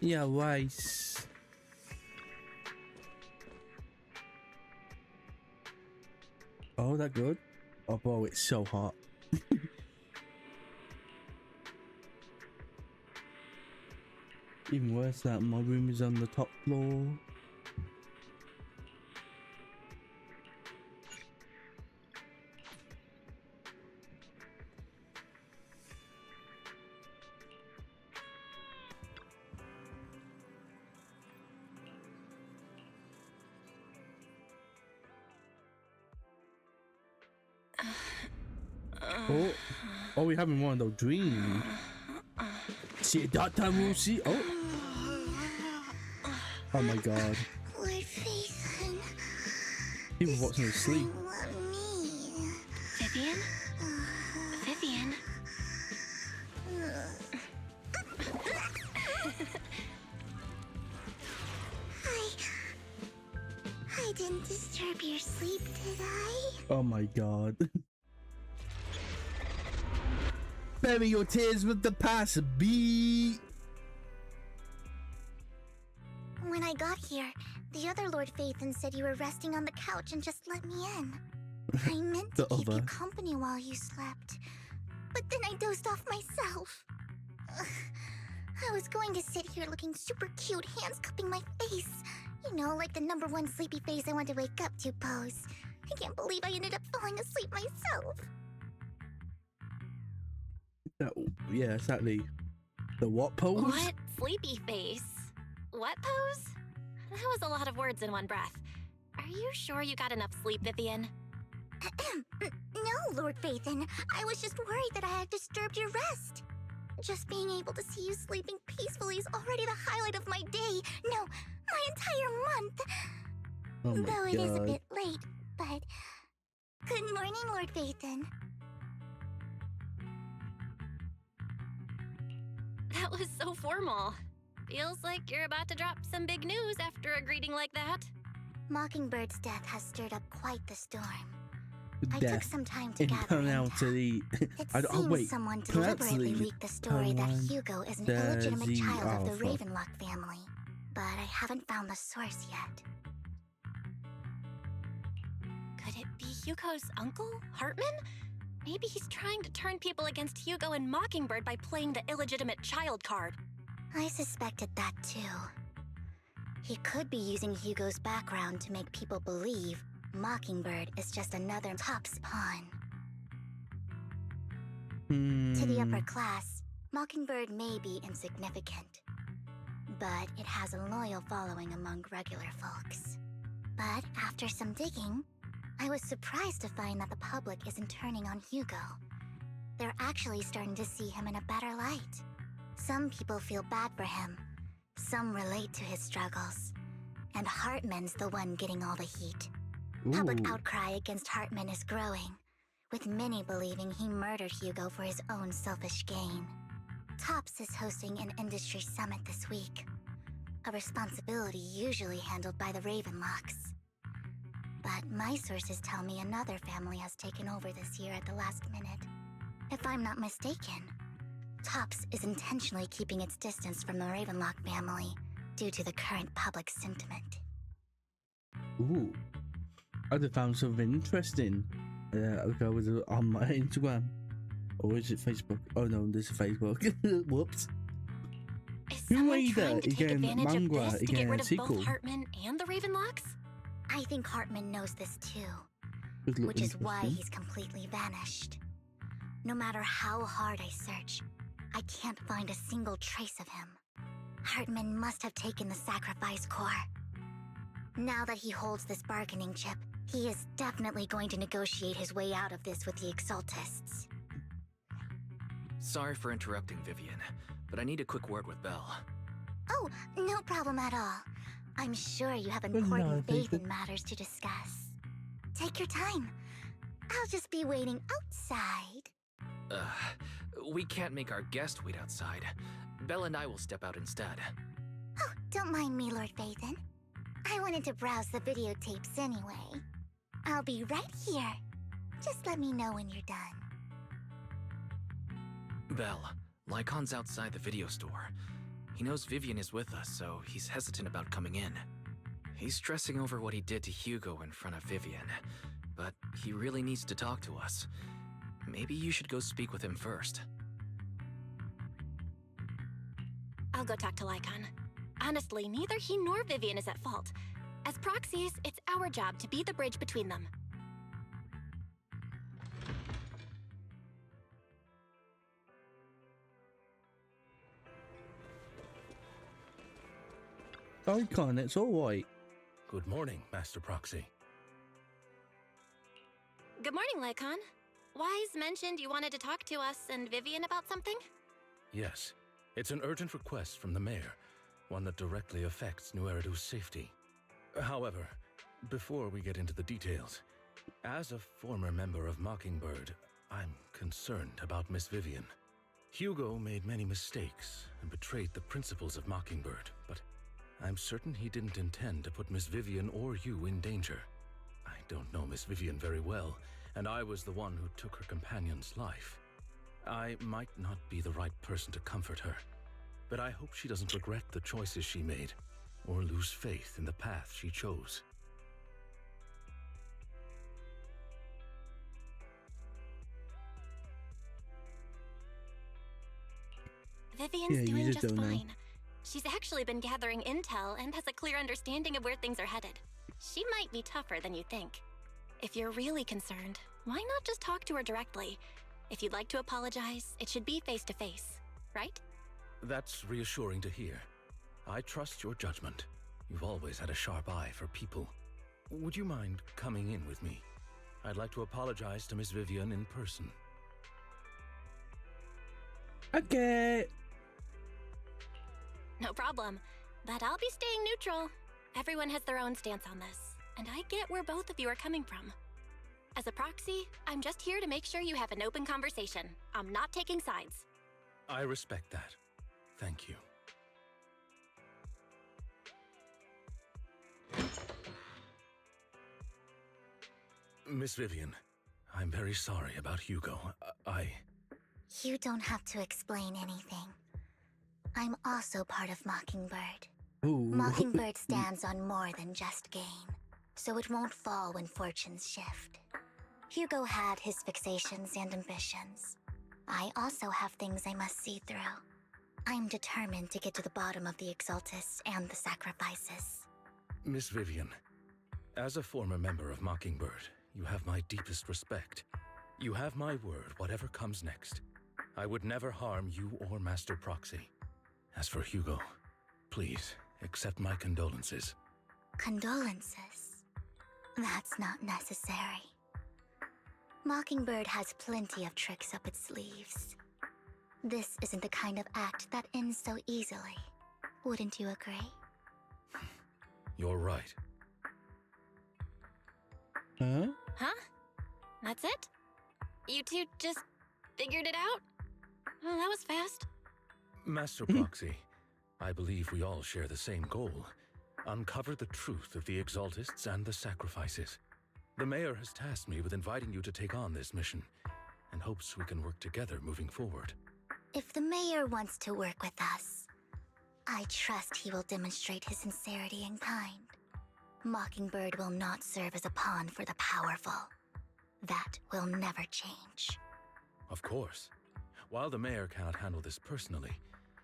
Yeah, rice. Oh, that good? Oh, bro, it's so hot. Even worse, that my room is on the top floor. Oh, we're having one of those dreams. See, that time we'll see. Oh my god. Lord Phaethon. People watching us sleep. Vivian? Vivian? I didn't disturb your sleep, did I? Oh my god. Bury your tears with the past, B. When I got here, the other Lord Phaethon said you were resting on the couch and just let me in. I meant to keep you company while you slept, but then I dozed off myself. I was going to sit here looking super cute, hands cupping my face. You know, like the #1 sleepy face I want to wake up to pose. I can't believe I ended up falling asleep myself. Yeah, exactly. The what pose? What sleepy face? What pose? That was a lot of words in one breath. Are you sure you got enough sleep, Vivian? No, Lord Phaethon. I was just worried that I had disturbed your rest. Just being able to see you sleeping peacefully is already the highlight of my day. No, my entire month. Oh my Though it is a God. bit late, but... Good morning, Lord Phaethon. That was so formal. Feels like you're about to drop some big news after a greeting like that. Mockingbird's death has stirred up quite the storm. I Death took some time to in gather penalty. It seems someone deliberately leaked the story that Hugo is an illegitimate child of the Ravenlock family. But I haven't found the source yet. Could it be Hugo's uncle, Hartman? Maybe he's trying to turn people against Hugo and Mockingbird by playing the illegitimate child card. I suspected that too. He could be using Hugo's background to make people believe Mockingbird is just another Top's pawn. To the upper class, Mockingbird may be insignificant, but it has a loyal following among regular folks. But after some digging, I was surprised to find that the public isn't turning on Hugo. They're actually starting to see him in a better light. Some people feel bad for him, some relate to his struggles, and Hartman's the one getting all the heat. Public outcry against Hartman is growing, with many believing he murdered Hugo for his own selfish gain. Tops is hosting an industry summit this week, a responsibility usually handled by the Ravenlocks. But my sources tell me another family has taken over this year at the last minute. If I'm not mistaken, Tops is intentionally keeping its distance from the Ravenlock family due to the current public sentiment. Ooh, I just found something interesting. I'll go with it on my Instagram. Or is it Facebook? Oh no, this is Facebook. Whoops. Is someone trying to take again, advantage of Mangwa this to get again, rid of sequel. both Hartman and the Ravenlocks? I think Hartman knows this too, Does look which is why interesting. he's completely vanished. No matter how hard I search, I can't find a single trace of him. Hartman must have taken the sacrifice core. Now that he holds this bargaining chip, he is definitely going to negotiate his way out of this with the Exaltists. Sorry for interrupting, Vivian, but I need a quick word with Belle. Oh, no problem at all. I'm sure you have no, important thank faith in matters to discuss. Take your time. I'll just be waiting outside. We can't make our guest wait outside. Belle and I will step out instead. Oh, don't mind me, Lord Phaethon. I wanted to browse the videotapes anyway. I'll be right here. Just let me know when you're done. Belle, Lycon's outside the video store. He knows Vivian is with us, so he's hesitant about coming in. He's stressing over what he did to Hugo in front of Vivian, but he really needs to talk to us. Maybe you should go speak with him first. I'll go talk to Lycon. Honestly, neither he nor Vivian is at fault. As proxies, it's our job to be the bridge between them. Icon, it's all right. Good morning, Master Proxy. Good morning, Lycon. Wise mentioned you wanted to talk to us and Vivian about something? Yes, it's an urgent request from the mayor, one that directly affects New Eridu's safety. However, before we get into the details, as a former member of Mockingbird, I'm concerned about Miss Vivian. Hugo made many mistakes and betrayed the principles of Mockingbird, but I'm certain he didn't intend to put Miss Vivian or you in danger. I don't know Miss Vivian very well, and I was the one who took her companion's life. I might not be the right person to comfort her, but I hope she doesn't regret the choices she made or lose faith in the path she chose. Vivian's Yeah, you doing just just don't know. fine. She's actually been gathering intel and has a clear understanding of where things are headed. She might be tougher than you think. If you're really concerned, why not just talk to her directly? If you'd like to apologize, it should be face to face, right? That's reassuring to hear. I trust your judgment. You've always had a sharp eye for people. Would you mind coming in with me? I'd like to apologize to Miss Vivian in person. Okay. No problem. But I'll be staying neutral. Everyone has their own stance on this, and I get where both of you are coming from. As a proxy, I'm just here to make sure you have an open conversation. I'm not taking sides. I respect that. Thank you. Miss Vivian, I'm very sorry about Hugo. You don't have to explain anything. I'm also part of Mockingbird. Ooh. Mockingbird stands on more than just gain, so it won't fall when fortunes shift. Hugo had his fixations and ambitions. I also have things I must see through. I'm determined to get to the bottom of the Exaltus and the sacrifices. Miss Vivian, as a former member of Mockingbird, you have my deepest respect. You have my word, whatever comes next. I would never harm you or Master Proxy. As for Hugo, please accept my condolences. Condolences? That's not necessary. Mockingbird has plenty of tricks up its sleeves. This isn't the kind of act that ends so easily. Wouldn't you agree? You're right. Huh? Huh? That's it? You two just figured it out? Well, that was fast. Master Proxy, I believe we all share the same goal. Uncover the truth of the Exaltists and the sacrifices. The mayor has tasked me with inviting you to take on this mission, and hopes we can work together moving forward. If the mayor wants to work with us, I trust he will demonstrate his sincerity and kind. Mockingbird will not serve as a pawn for the powerful. That will never change. Of course. While the mayor cannot handle this personally,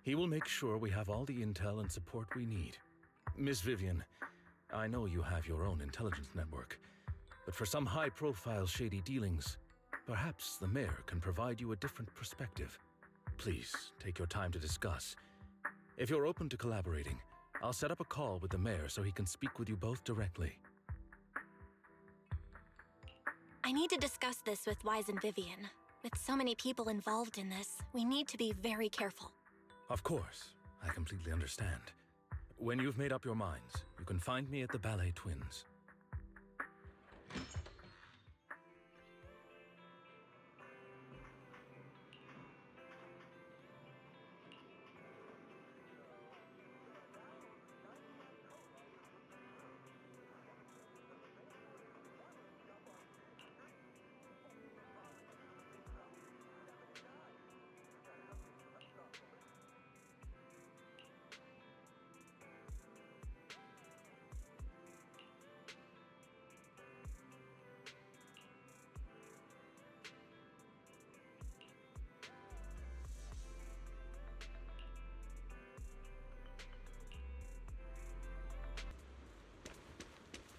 he will make sure we have all the intel and support we need. Miss Vivian, I know you have your own intelligence network, but for some high-profile shady dealings, perhaps the mayor can provide you a different perspective. Please, take your time to discuss. If you're open to collaborating, I'll set up a call with the mayor so he can speak with you both directly. I need to discuss this with Wise and Vivian. With so many people involved in this, we need to be very careful. Of course, I completely understand. When you've made up your minds, you can find me at the Ballet Twins.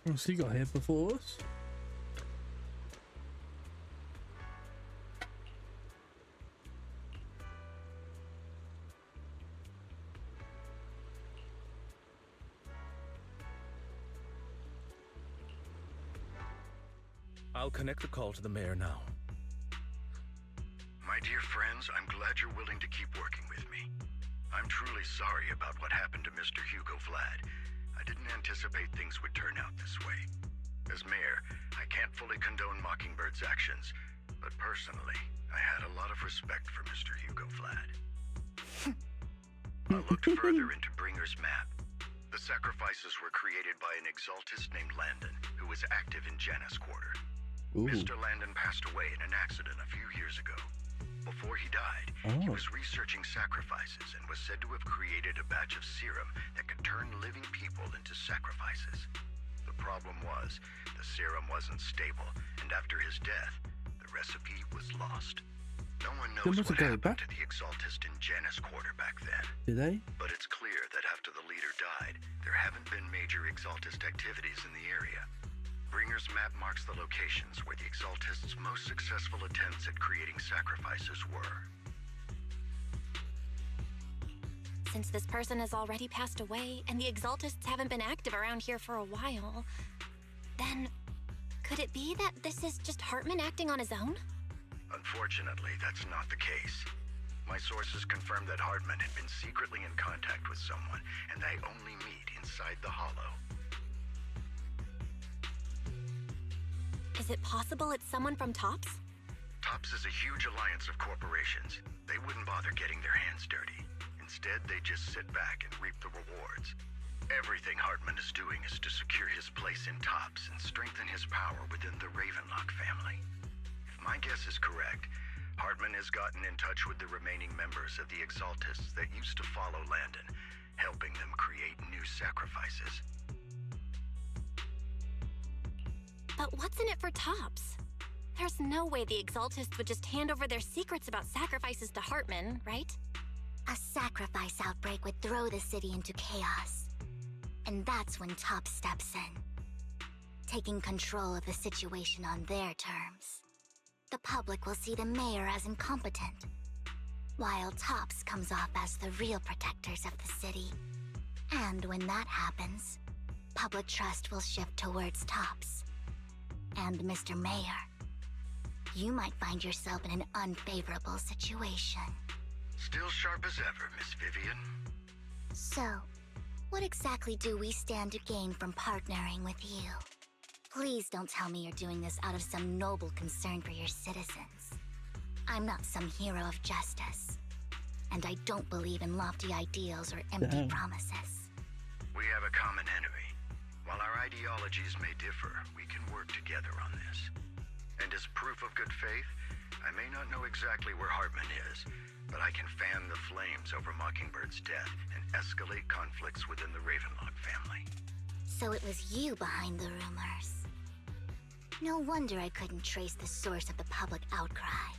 Oh, so he got here before us. I'll connect the call to the mayor now. My dear friends, I'm glad you're willing to keep working with me. I'm truly sorry about what happened to Mr. Hugo Vlad. I didn't anticipate things would turn out this way. As mayor, I can't fully condone Mockingbird's actions, but personally, I had a lot of respect for Mr. Hugo Vlad. I looked further into Bringer's map. The sacrifices were created by an exaltist named Landon, who was active in Janus Quarter. Ooh. Mr. Landon passed away in an accident a few years ago. Before he died, he was researching sacrifices and was said to have created a batch of serum that could turn living people into sacrifices. The problem was, the serum wasn't stable, and after his death, the recipe was lost. No one knows what happened to the exaltist in Janus Quarter back then. Did they? But it's clear that after the leader died, there haven't been major exaltist activities in the area. Bringer's map marks the locations where the exaltists' most successful attempts at creating sacrifices were. Since this person has already passed away and the exaltists haven't been active around here for a while, then could it be that this is just Hartman acting on his own? Unfortunately, that's not the case. My sources confirmed that Hartman had been secretly in contact with someone, and they only meet inside the Hollow. Is it possible it's someone from TOPS? TOPS is a huge alliance of corporations. They wouldn't bother getting their hands dirty. Instead, they just sit back and reap the rewards. Everything Hartman is doing is to secure his place in TOPS and strengthen his power within the Ravenlock family. If my guess is correct, Hartman has gotten in touch with the remaining members of the Exaltists that used to follow Landon, helping them create new sacrifices. But what's in it for TOPS? There's no way the Exaltists would just hand over their secrets about sacrifices to Hartman, right? A sacrifice outbreak would throw the city into chaos. And that's when TOPS steps in, taking control of the situation on their terms. The public will see the mayor as incompetent, while TOPS comes off as the real protectors of the city. And when that happens, public trust will shift towards TOPS. And Mr. Mayor, you might find yourself in an unfavorable situation. Still sharp as ever, Miss Vivian. So, what exactly do we stand to gain from partnering with you? Please don't tell me you're doing this out of some noble concern for your citizens. I'm not some hero of justice, and I don't believe in lofty ideals or empty promises. We have a common enemy. While our ideologies may differ, we can work together on this. And as proof of good faith, I may not know exactly where Hartman is, but I can fan the flames over Mockingbird's death and escalate conflicts within the Ravenlock family. So it was you behind the rumors. No wonder I couldn't trace the source of the public outcry.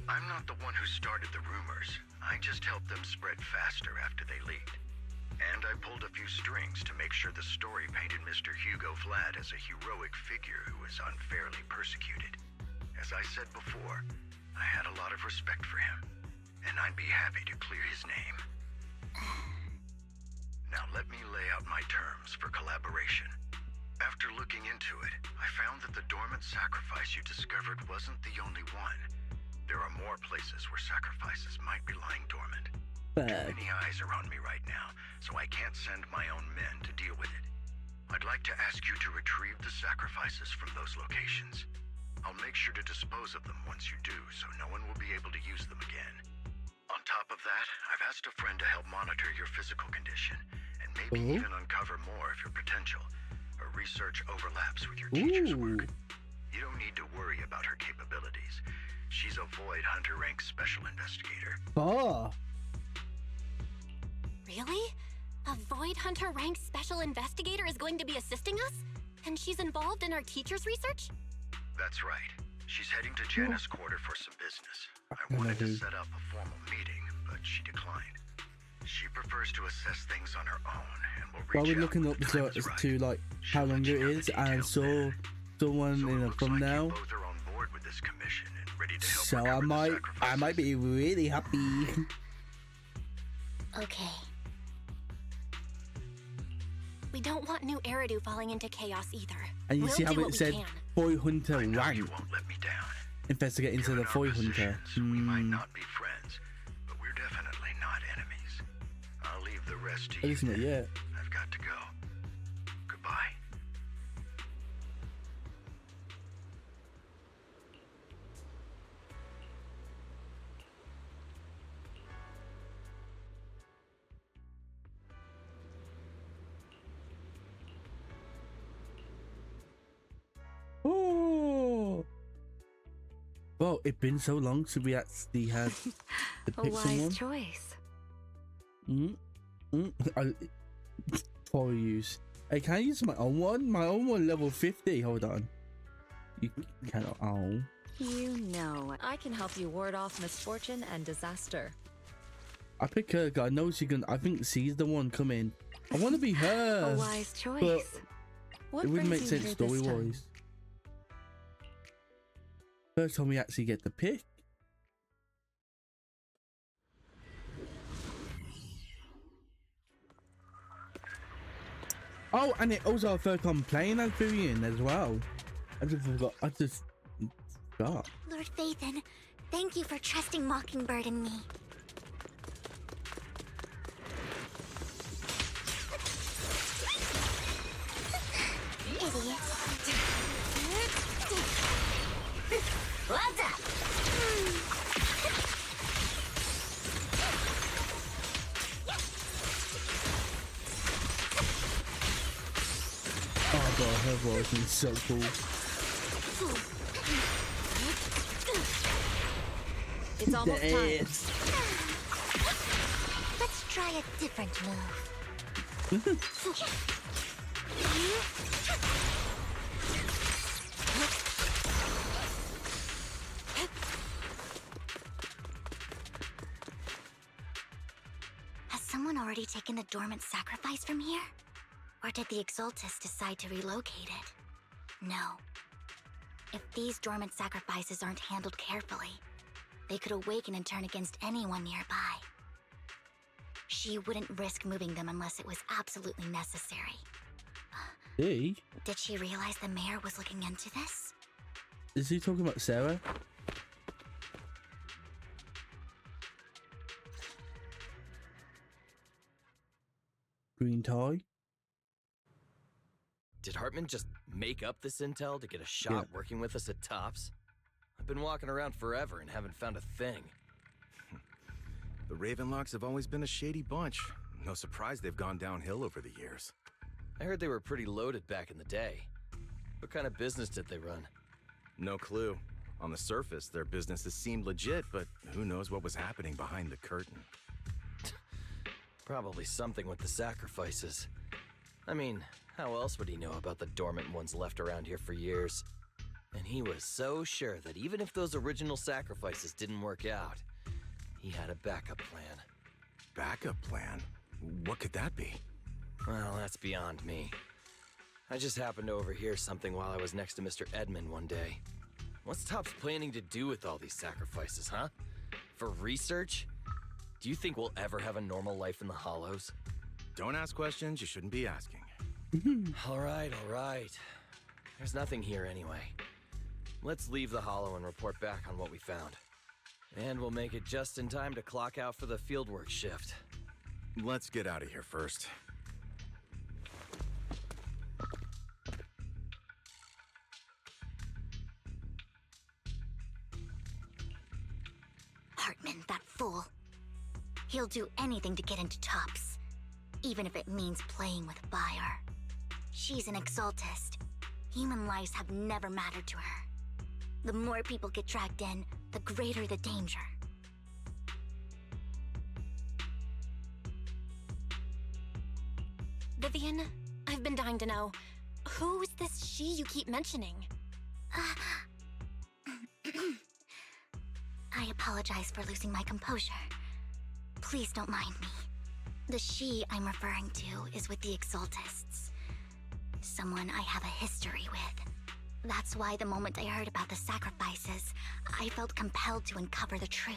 I'm not the one who started the rumors. I just helped them spread faster after they leaked. And I pulled a few strings to make sure the story painted Mr. Hugo Vlad as a heroic figure who was unfairly persecuted. As I said before, I had a lot of respect for him, and I'd be happy to clear his name. Now let me lay out my terms for collaboration. After looking into it, I found that the dormant sacrifice you discovered wasn't the only one. There are more places where sacrifices might be lying dormant. Too many eyes are on me right now, so I can't send my own men to deal with it. I'd like to ask you to retrieve the sacrifices from those locations. I'll make sure to dispose of them once you do, so no one will be able to use them again. On top of that, I've asked a friend to help monitor your physical condition, and maybe even uncover more of your potential. Her research overlaps with your teacher's work. You don't need to worry about her capabilities. She's a Void Hunter rank special investigator. Really? A Void Hunter ranked special investigator is going to be assisting us? And she's involved in our teacher's research? That's right. She's heading to Janus Quarter for some business. I wanted to set up a formal meeting, but she declined. She prefers to assess things on her own and will While reach we're out looking when up the time is to right. like She'll how long let it you know the is, and I details saw then. someone So in it a looks like thumbnail. you both are on board with this commission and ready to help So I recover the might sacrifices. be really happy. Okay. We don't want new Eridu falling into chaos either. And you We'll see how do it what we said can. Boy Hunter I know rank. you won't let me down. Investigate into Given the our Boy Hunter. positions, we might not be friends, but we're definitely not enemies. I'll leave the rest to At you. least not then. yet. I've got to go. Goodbye. Oh. Well, it's been so long since we actually had to A pick wise someone. choice. For use. Hey, can I use my own one? My own one level 50. Hold on. You cannot. Oh. You know, I can help you ward off misfortune and disaster. I pick her. 'Cause I know she can. I think she's the one coming. I want to be her. A wise choice. What It wouldn't brings make you sense here story this time? wise. First time we actually get the pick. Oh, and it also our first time playing as Vivian as well. I just forgot. Lord Phaethon, thank you for trusting Mockingbird and me. Idiot. What's up? Oh god, her voice is so cool. It's almost time. Yes. Let's try a different move. Has someone already taken the dormant sacrifice from here? Or did the Exaltus decide to relocate it? No. If these dormant sacrifices aren't handled carefully, they could awaken and turn against anyone nearby. She wouldn't risk moving them unless it was absolutely necessary. Hey, Did she realize the mayor was looking into this? is he talking about Sarah? Green tie? Did Hartman just make up this intel to get a shot working with us at Tops? I've been walking around forever and haven't found a thing. The Ravenlocks have always been a shady bunch. No surprise they've gone downhill over the years. I heard they were pretty loaded back in the day. What kind of business did they run? No clue. On the surface, their businesses seemed legit, but who knows what was happening behind the curtain. Probably something with the sacrifices. I mean, how else would he know about the dormant ones left around here for years? And he was so sure that even if those original sacrifices didn't work out, he had a backup plan. Backup plan? What could that be? Well, that's beyond me. I just happened to overhear something while I was next to Mr. Edmund one day. What's Tops planning to do with all these sacrifices, huh? For research? Do you think we'll ever have a normal life in the Hollows? Don't ask questions you shouldn't be asking. All right. There's nothing here anyway. Let's leave the Hollow and report back on what we found. And we'll make it just in time to clock out for the fieldwork shift. Let's get out of here first. Hartman, that fool. He'll do anything to get into Tops, even if it means playing with fire. She's an Exaltist. Human lives have never mattered to her. The more people get dragged in, the greater the danger. Vivian, I've been dying to know. Who is this she you keep mentioning? I apologize for losing my composure. Please don't mind me. The she I'm referring to is with the Exaltists. Someone I have a history with. That's why the moment I heard about the sacrifices, I felt compelled to uncover the truth.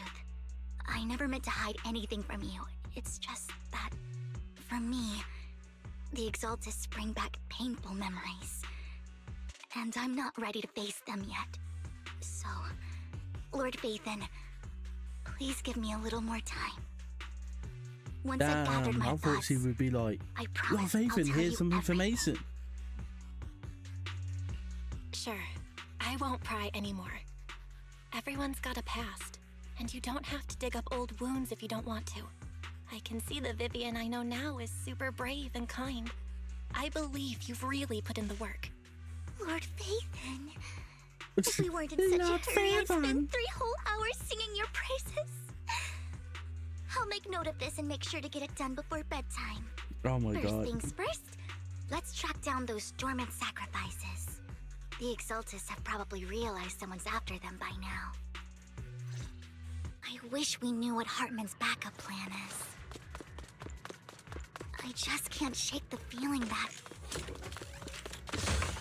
I never meant to hide anything from you. It's just that, for me, the Exaltists bring back painful memories. And I'm not ready to face them yet. So, Lord Vathan, please give me a little more time. Once I've gathered my I thought thoughts, she would be like, I Lord promise I'll Vathan, tell here's you some everything. information. Sure, I won't pry anymore. Everyone's got a past, and you don't have to dig up old wounds if you don't want to. I can see the Vivian I know now is super brave and kind. I believe you've really put in the work. Lord Vathan, if we weren't in such Lord a hurry, I'd spend Vathan. 3 whole hours singing your praises. I'll make note of this and make sure to get it done before bedtime. Oh my First god. things first, let's track down those dormant sacrifices. The Exaltists have probably realized someone's after them by now. I wish we knew what Hartman's backup plan is. I just can't shake the feeling that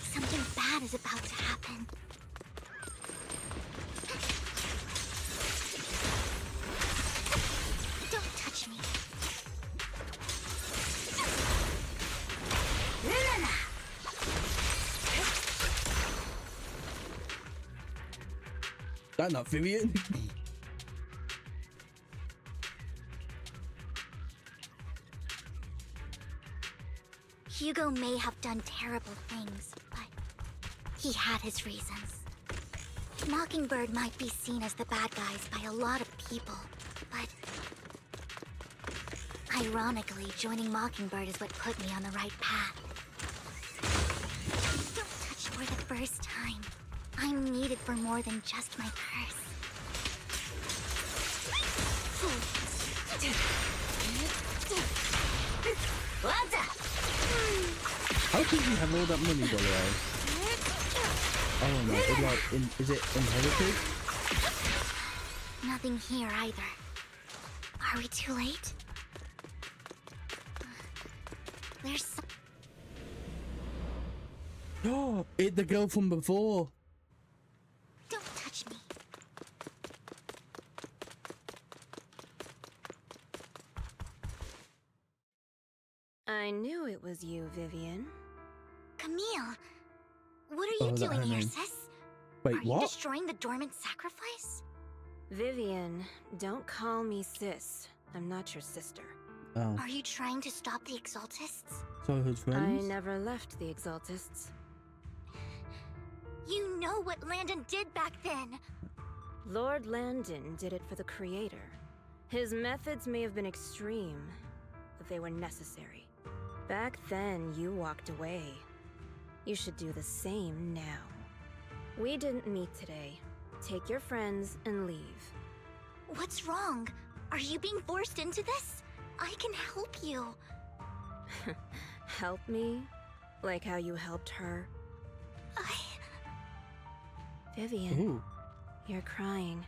something bad is about to happen. Don't touch me. That not Vivian. Hugo may have done terrible things, but he had his reasons. Mockingbird might be seen as the bad guys by a lot of people, but ironically, joining Mockingbird is what put me on the right path. Don't touch for the first time. I'm needed for more than just my curse. How could you have all that money, by the way? Oh no, it's like, is it inherited? Nothing here either. Are we too late? There's some... Oh, it's the girl from before. Don't touch me. I knew it was you, Vivian. Camille, what are Oh, you that doing her here, name. sis? Wait, Are you what? destroying the dormant sacrifice? Vivian, don't call me sis. I'm not your sister. Oh, Are you trying to stop the Exaltists? so his I friends? never left the Exaltists. You know what Landon did back then. Lord Landon did it for the Creator. His methods may have been extreme, but they were necessary. Back then, you walked away. You should do the same now. We didn't meet today. Take your friends and leave. What's wrong? Are you being forced into this? I can help you. Help me? Like how you helped her? Vivian, Ooh. you're crying.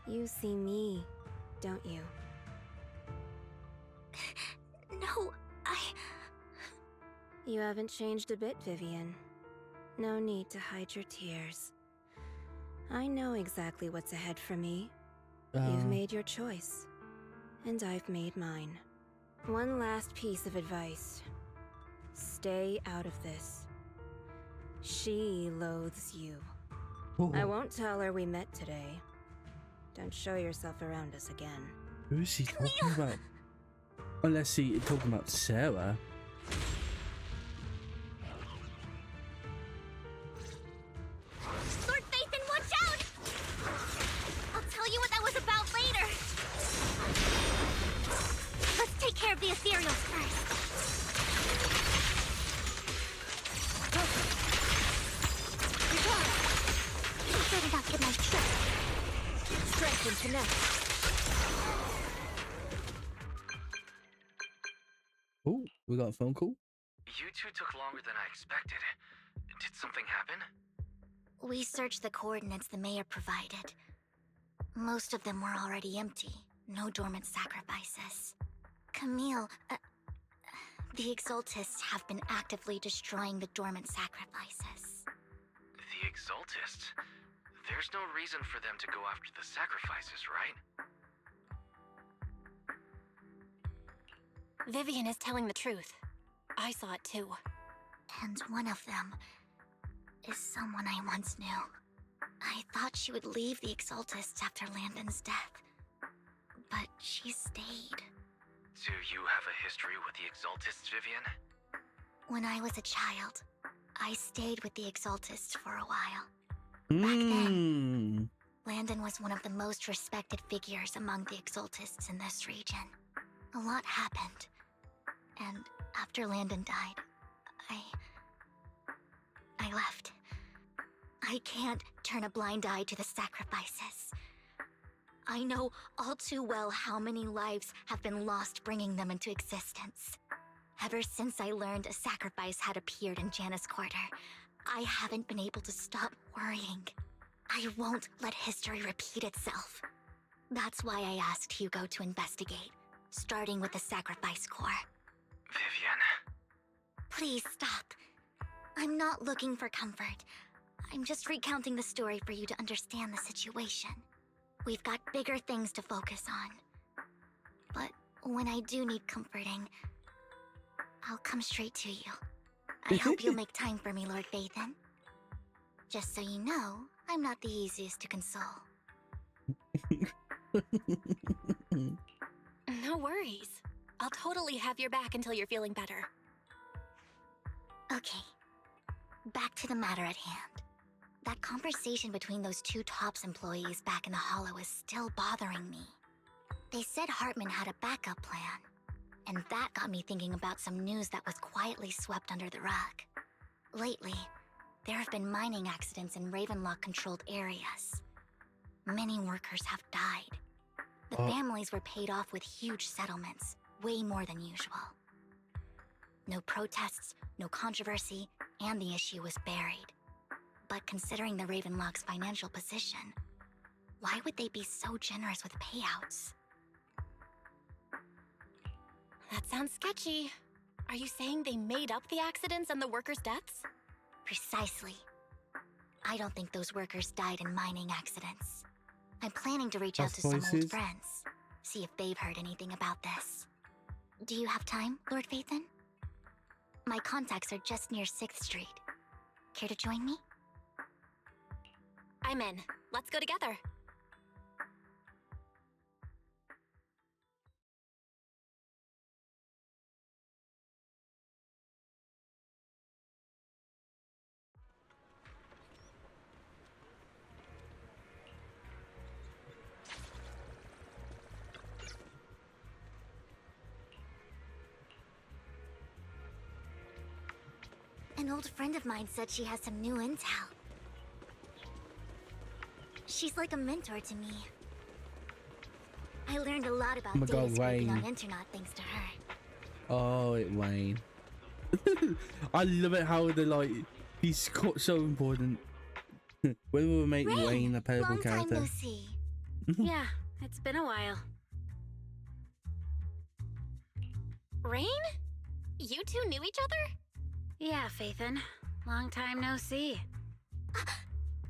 You see me, don't you? No, You haven't changed a bit, Vivian. No need to hide your tears. I know exactly what's ahead for me. You've made your choice, and I've made mine. One last piece of advice. Stay out of this. She loathes you. Ooh. I won't tell her we met today. Don't show yourself around us again. Who is she talking about? Unless she is talking about Sarah. Lord Vathan, watch out! I'll tell you what that was about later. Let's take care of the ethereals first. You better not get my trick. Strength and connect. Oh, we got a phone call. You two took longer than I expected. Did something happen? We searched the coordinates the mayor provided. Most of them were already empty. No dormant sacrifices. Camille, the Exaltists have been actively destroying the dormant sacrifices. The Exaltists? There's no reason for them to go after the sacrifices, right? Vivian is telling the truth. I saw it too. And one of them is someone I once knew. I thought she would leave the Exaltists after Landon's death, but she stayed. Do you have a history with the Exaltists, Vivian? When I was a child, I stayed with the Exaltists for a while. Back then, Landon was one of the most respected figures among the Exaltists in this region. A lot happened, and after Landon died, I left. I can't turn a blind eye to the sacrifices. I know all too well how many lives have been lost bringing them into existence. Ever since I learned a sacrifice had appeared in Janus Quarter, I haven't been able to stop worrying. I won't let history repeat itself. That's why I asked Hugo to investigate, starting with the Sacrifice Corps. Vivian. Please stop. I'm not looking for comfort. I'm just recounting the story for you to understand the situation. We've got bigger things to focus on. But when I do need comforting, I'll come straight to you. I hope you'll make time for me, Lord Phaethon. Just so you know, I'm not the easiest to console. No worries. I'll totally have your back until you're feeling better. Okay. Back to the matter at hand. That conversation between those two TOPS employees back in the Hollow is still bothering me. They said Hartman had a backup plan, and that got me thinking about some news that was quietly swept under the rug. Lately, there have been mining accidents in Ravenlock-controlled areas. Many workers have died. The families were paid off with huge settlements, way more than usual. No protests, no controversy, and the issue was buried. But considering the Ravenlock's financial position, why would they be so generous with payouts? That sounds sketchy. Are you saying they made up the accidents and the workers' deaths? Precisely. I don't think those workers died in mining accidents. I'm planning to reach out to some old friends, see if they've heard anything about this. Do you have time, Lord Phaethon? My contacts are just near 6th Street. Care to join me? I'm in. Let's go together. An old friend of mine said she has some new intel. She's like a mentor to me. I learned a lot about data scraping on internet thanks to her. Oh, Wayne. I love it how they're like, he's so important. When we were making Wayne a playable character. Long time no see. Yeah, it's been a while. Rain? You two knew each other? Yeah, Phaethon. Long time no see.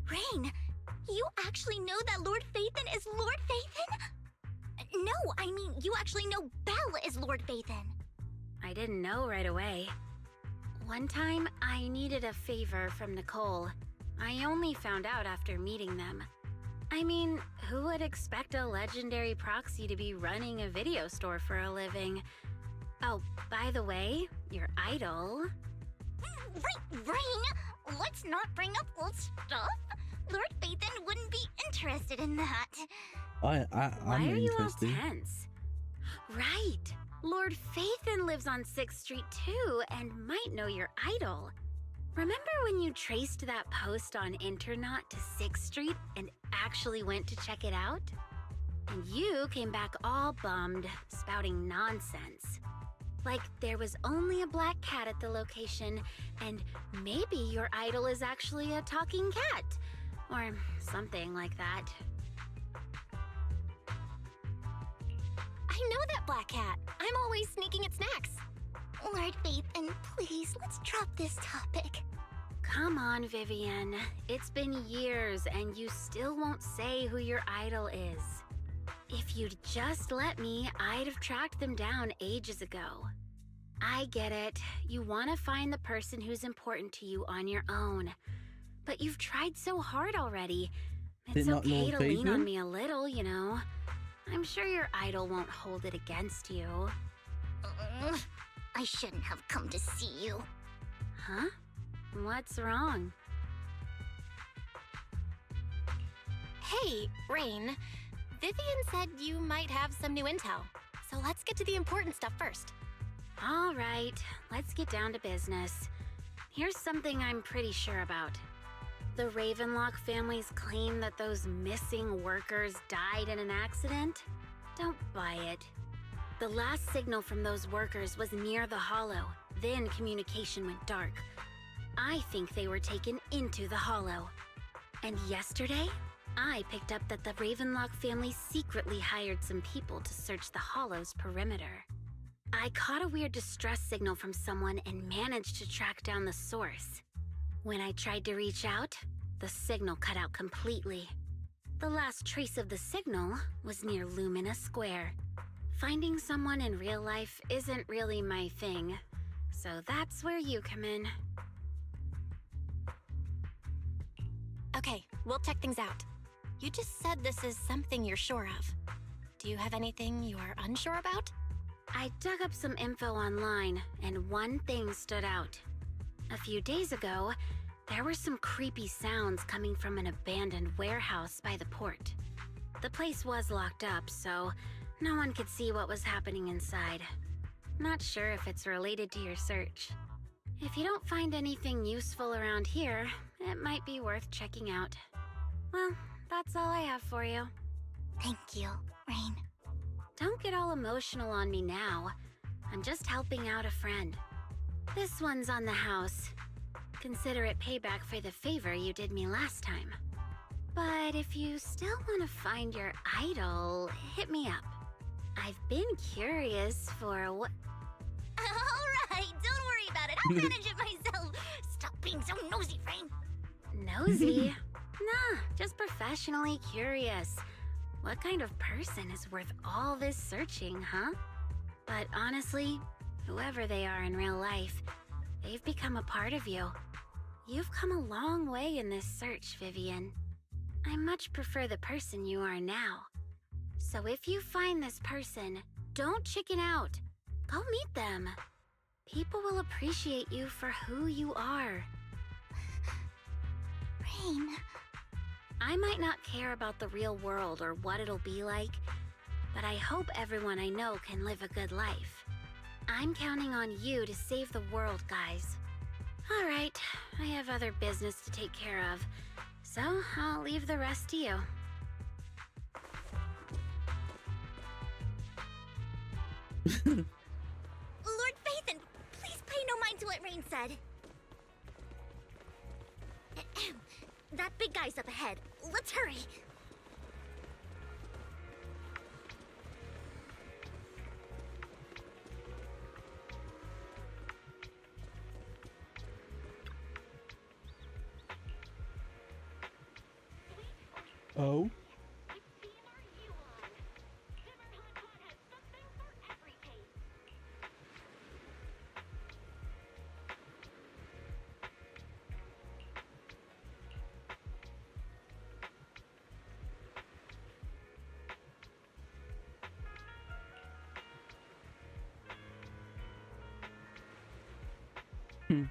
Rain, you actually know that Lord Phaethon is Lord Phaethon? No, I mean, you actually know Belle is Lord Phaethon. I didn't know right away. One time, I needed a favor from Nicole. I only found out after meeting them. I mean, who would expect a legendary proxy to be running a video store for a living? Oh, by the way, your idol... Rain, let's not bring up old stuff. Lord Phaethon wouldn't be interested in that. I'm Why are you all interested. tense? Right. Lord Phaethon lives on 6th Street too, and might know your idol. Remember when you traced that post on Internet to 6th Street and actually went to check it out? And you came back all bummed, spouting nonsense. Like there was only a black cat at the location, and maybe your idol is actually a talking cat. Or something like that. I know that black cat. I'm always sneaking at snacks. Lord Vathan, please, let's drop this topic. Come on, Vivian. It's been years and you still won't say who your idol is. If you'd just let me, I'd have tracked them down ages ago. I get it. You want to find the person who's important to you on your own. But you've tried so hard already. It's not okay Lord to lean Vathan? on me a little, you know. I'm sure your idol won't hold it against you. I shouldn't have come to see you. Huh? What's wrong? Hey, Rain. Vivian said you might have some new intel. So let's get to the important stuff first. All right, let's get down to business. Here's something I'm pretty sure about. The Ravenlock family's claim that those missing workers died in an accident? Don't buy it. The last signal from those workers was near the Hollow. Then communication went dark. I think they were taken into the Hollow. And yesterday, I picked up that the Ravenlock family secretly hired some people to search the Hollow's perimeter. I caught a weird distress signal from someone and managed to track down the source. When I tried to reach out, the signal cut out completely. The last trace of the signal was near Lumina Square. Finding someone in real life isn't really my thing, so that's where you come in. Okay, we'll check things out. You just said this is something you're sure of. Do you have anything you're unsure about? I dug up some info online, and one thing stood out. A few days ago, there were some creepy sounds coming from an abandoned warehouse by the port. The place was locked up, so no one could see what was happening inside. Not sure if it's related to your search. If you don't find anything useful around here, it might be worth checking out. Well, that's all I have for you. Thank you, Rain. Don't get all emotional on me now. I'm just helping out a friend. This one's on the house. Consider it payback for the favor you did me last time. But if you still want to find your idol, hit me up. I've been curious for what... Alright, don't worry about it. I'll manage it myself. Stop being so nosy, Rain. Nosy? Nah, just professionally curious. What kind of person is worth all this searching, huh? But honestly, whoever they are in real life, they've become a part of you. You've come a long way in this search, Vivian. I much prefer the person you are now. So if you find this person, don't chicken out. Go meet them. People will appreciate you for who you are. Rain. I might not care about the real world or what it'll be like, but I hope everyone I know can live a good life. I'm counting on you to save the world, guys. All right, I have other business to take care of, so I'll leave the rest to you. Lord Vathan, please pay no mind to what Rain said. That big guy's up ahead. Let's hurry. Oh? Hmm.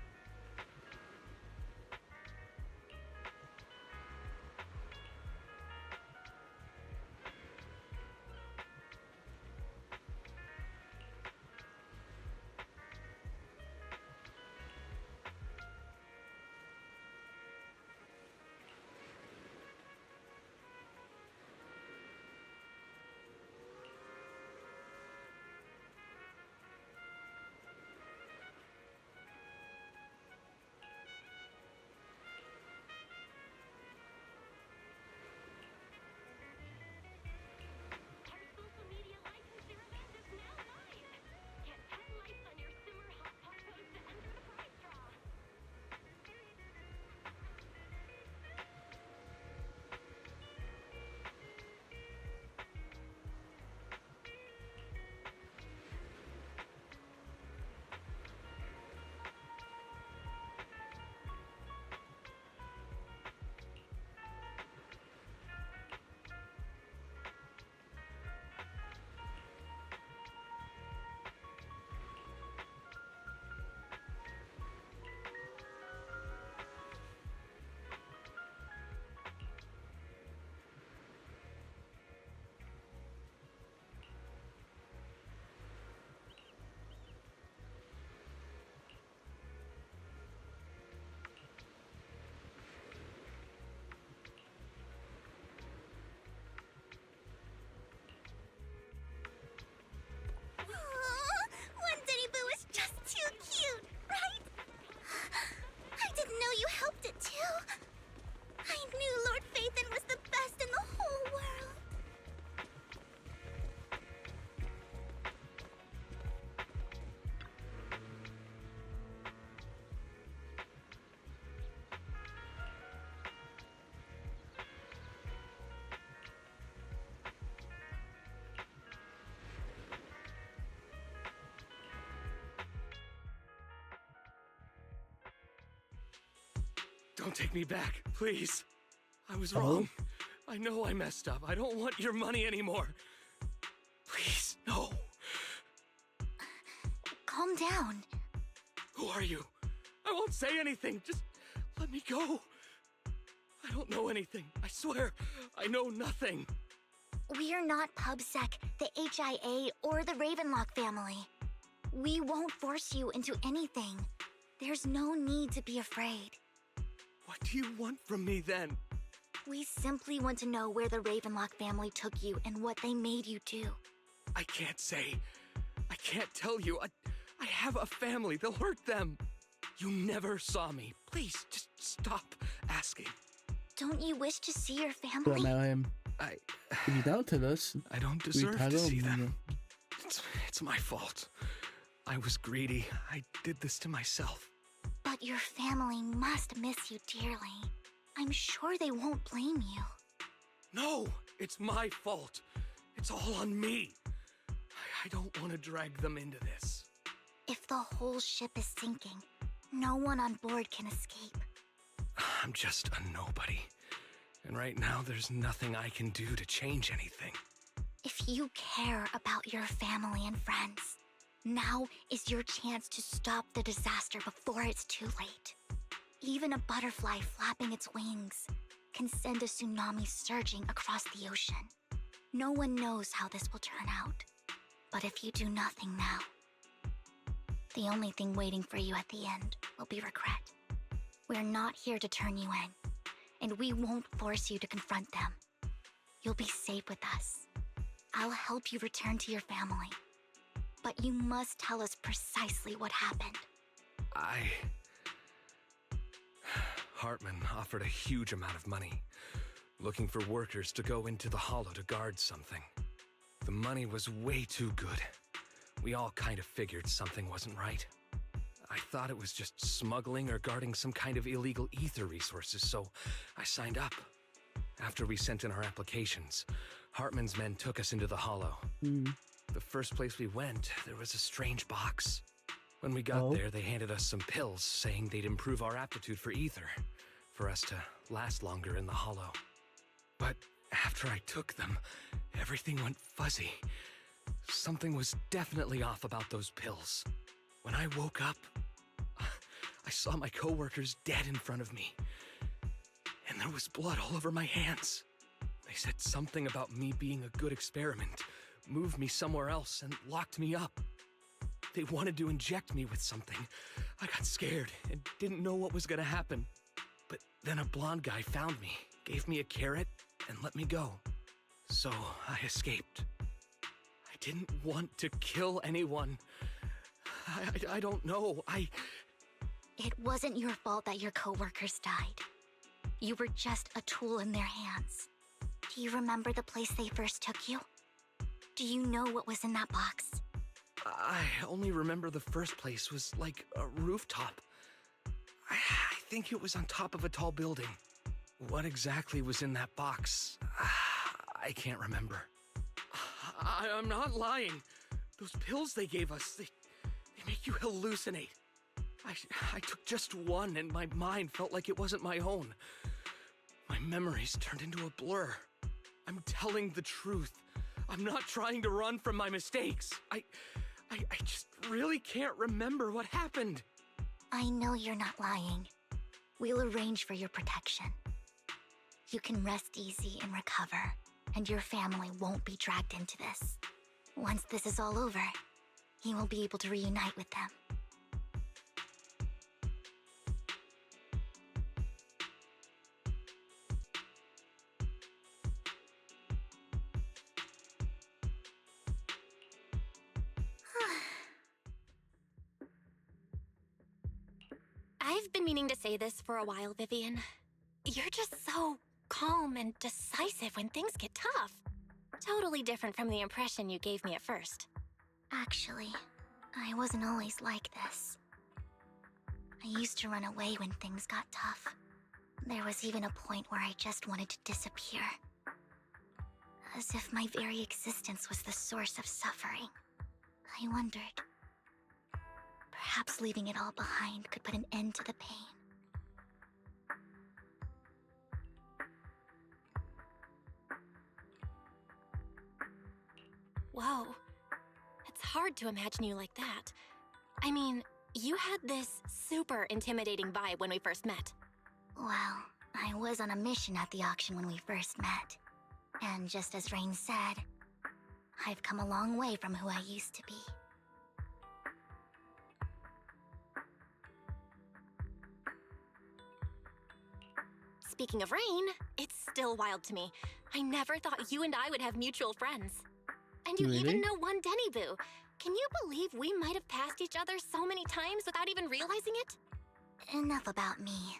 Don't take me back, please. I was wrong. I know I messed up. I don't want your money anymore. Please, no. Calm down. Who are you? I won't say anything. Just let me go. I don't know anything. I swear, I know nothing. We are not PubSec, the HIA, or the Ravenlock family. We won't force you into anything. There's no need to be afraid. What do you want from me then? We simply want to know where the Ravenlock family took you and what they made you do. I can't say. I can't tell you. I have a family. They'll hurt them. You never saw me. Please, just stop asking. Don't you wish to see your family? If you don't tell us, I don't deserve to see them. It's my fault. I was greedy. I did this to myself. But your family must miss you dearly. I'm sure they won't blame you. No, it's my fault. It's all on me. I don't want to drag them into this. If the whole ship is sinking, no one on board can escape. I'm just a nobody. And right now, there's nothing I can do to change anything. If you care about your family and friends, now is your chance to stop the disaster before it's too late. Even a butterfly flapping its wings can send a tsunami surging across the ocean. No one knows how this will turn out. But if you do nothing now, the only thing waiting for you at the end will be regret. We're not here to turn you in, and we won't force you to confront them. You'll be safe with us. I'll help you return to your family. But you must tell us precisely what happened. Hartman offered a huge amount of money, looking for workers to go into the hollow to guard something. The money was way too good. We all kind of figured something wasn't right. I thought it was just smuggling or guarding some kind of illegal ether resources, so I signed up. After we sent in our applications, Hartman's men took us into the hollow. The first place we went, there was a strange box. When we got there, they handed us some pills, saying they'd improve our aptitude for ether, for us to last longer in the hollow. But after I took them, everything went fuzzy. Something was definitely off about those pills. When I woke up, I saw my coworkers dead in front of me. And there was blood all over my hands. They said something about me being a good experiment, moved me somewhere else, and locked me up. They wanted to inject me with something. I got scared and didn't know what was gonna happen. But then a blonde guy found me, gave me a carrot, and let me go. So I escaped. I didn't want to kill anyone. I don't know. It wasn't your fault that your coworkers died. You were just a tool in their hands. Do you remember the place they first took you? Do you know what was in that box? I only remember the first place was like a rooftop. I think it was on top of a tall building. What exactly was in that box? I can't remember. I'm not lying. Those pills they gave us, they make you hallucinate. I took just one and my mind felt like it wasn't my own. My memories turned into a blur. I'm telling the truth. I'm not trying to run from my mistakes. I just really can't remember what happened. I know you're not lying. We'll arrange for your protection. You can rest easy and recover, and your family won't be dragged into this. Once this is all over, you will be able to reunite with them. I've been meaning to say this for a while, Vivian. You're just so calm and decisive when things get tough. Totally different from the impression you gave me at first. Actually, I wasn't always like this. I used to run away when things got tough. There was even a point where I just wanted to disappear. As if my very existence was the source of suffering. I wondered. Perhaps leaving it all behind could put an end to the pain. Whoa. It's hard to imagine you like that. I mean, you had this super intimidating vibe when we first met. Well, I was on a mission at the auction when we first met. And just as Rain said, I've come a long way from who I used to be. Speaking of Rain, it's still wild to me. I never thought you and I would have mutual friends. And you even know one Denny Boo. Can you believe we might have passed each other so many times without even realizing it? Enough about me.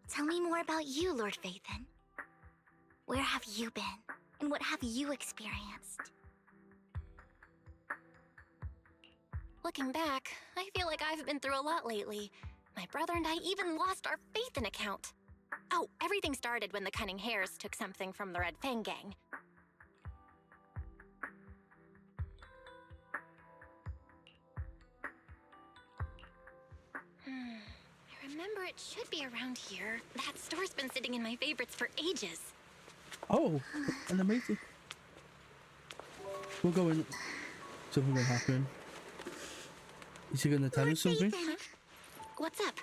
Tell me more about you, Lord Phaethon. Where have you been? And what have you experienced? Looking back, I feel like I've been through a lot lately. My brother and I even lost our Phaethon account. Oh, everything started when the Cunning Hares took something from the Red Fang gang. I remember it should be around here. That store's been sitting in my favorites for ages. Oh, and amazing. We're going. Something will happen. Is he gonna tell us something? Phaethon. What's up?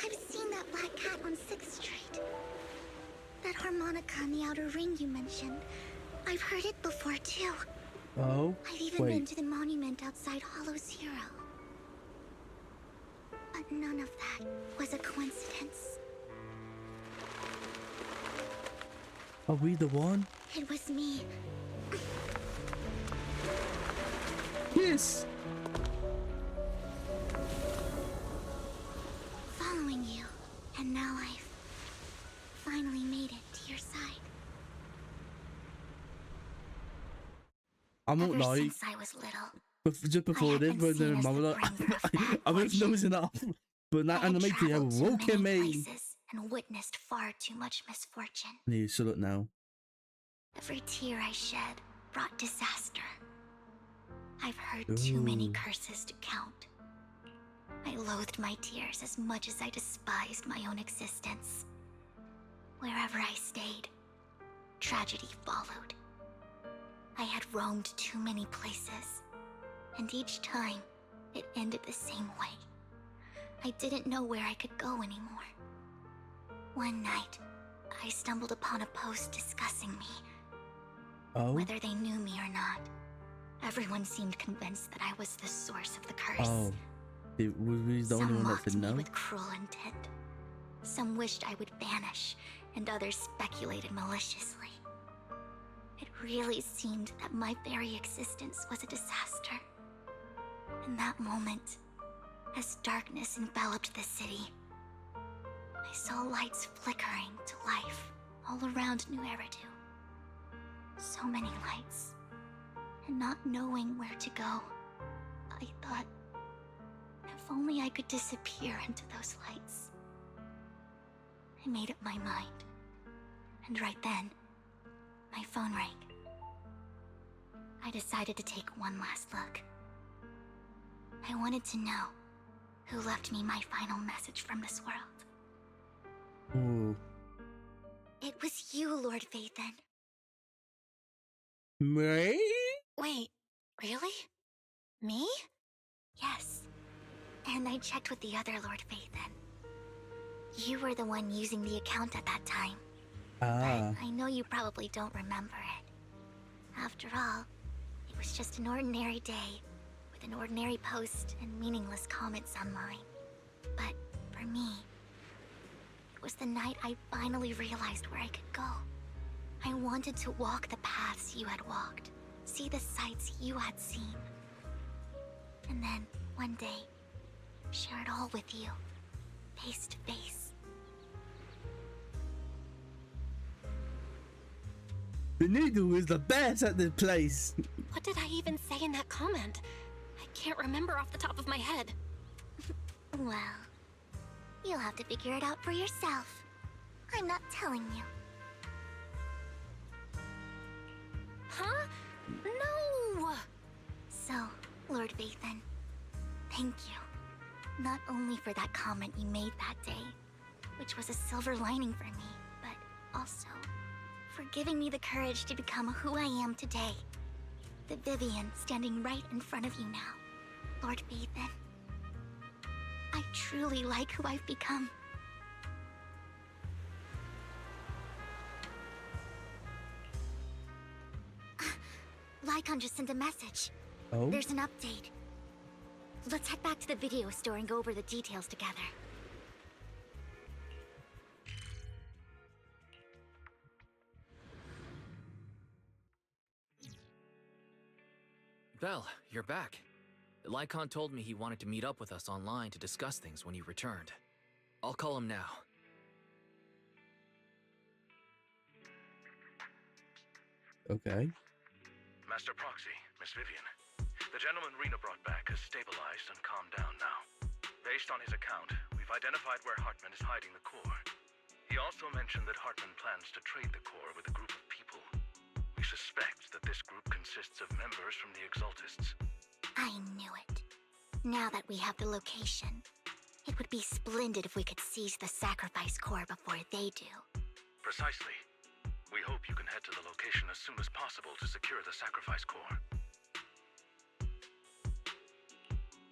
I've seen that black cat on 6th Street. That harmonica in the outer ring you mentioned. I've heard it before too. Oh, I've even been to the monument outside Hollow Zero. But none of that was a coincidence. Are we the one? It was me. Yes. Following you. And now I've finally made it to your side. I'm not Ever lying. since I was little. Just before this, but then Mum was like, I was nosing up. But that animated have woken me. And witnessed far too much misfortune. You shut up now. Every tear I shed brought disaster. I've heard too many curses to count. I loathed my tears as much as I despised my own existence. Wherever I stayed, tragedy followed. I had roamed too many places, and each time, it ended the same way. I didn't know where I could go anymore. One night, I stumbled upon a post discussing me. Oh? Whether they knew me or not, everyone seemed convinced that I was the source of the curse. Oh. Was we the only one that didn't know? Some mocked me with cruel intent. Some wished I would vanish, and others speculated maliciously. It really seemed that my very existence was a disaster. In that moment, as darkness enveloped the city, I saw lights flickering to life all around New Eridu. So many lights, and not knowing where to go, I thought, if only I could disappear into those lights. I made up my mind, and right then, my phone rang. I decided to take one last look. I wanted to know who left me my final message from this world. Oh. It was you, Lord Phaethon. Me? Wait, really? Me? Yes. And I checked with the other Lord Phaethon. You were the one using the account at that time. Ah. But I know you probably don't remember it. After all, it was just an ordinary day, with an ordinary post and meaningless comments online. But for me, it was the night I finally realized where I could go. I wanted to walk the paths you had walked, see the sights you had seen. And then, one day, share it all with you, face to face. The noodle is the best at this place. What did I even say in that comment? I can't remember off the top of my head. Well, you'll have to figure it out for yourself. I'm not telling you. Huh? No! So, Lord Phaethon, thank you. Not only for that comment you made that day, which was a silver lining for me, but also for giving me the courage to become who I am today. The Vivian standing right in front of you now, Lord Phaethon. I truly like who I've become. Lycon just sent a message. Oh? There's an update. Let's head back to the video store and go over the details together. Belle, you're back. Lycon told me he wanted to meet up with us online to discuss things when you returned. I'll call him now. Okay. Master Proxy, Miss Vivian. The gentleman Rena brought back has stabilized and calmed down now. Based on his account, we've identified where Hartman is hiding the core. He also mentioned that Hartman plans to trade the core with a group of people. We suspect that this group consists of members from the Exaltists. I knew it. Now that we have the location, it would be splendid if we could seize the sacrifice core before they do. Precisely. We hope you can head to the location as soon as possible to secure the sacrifice core.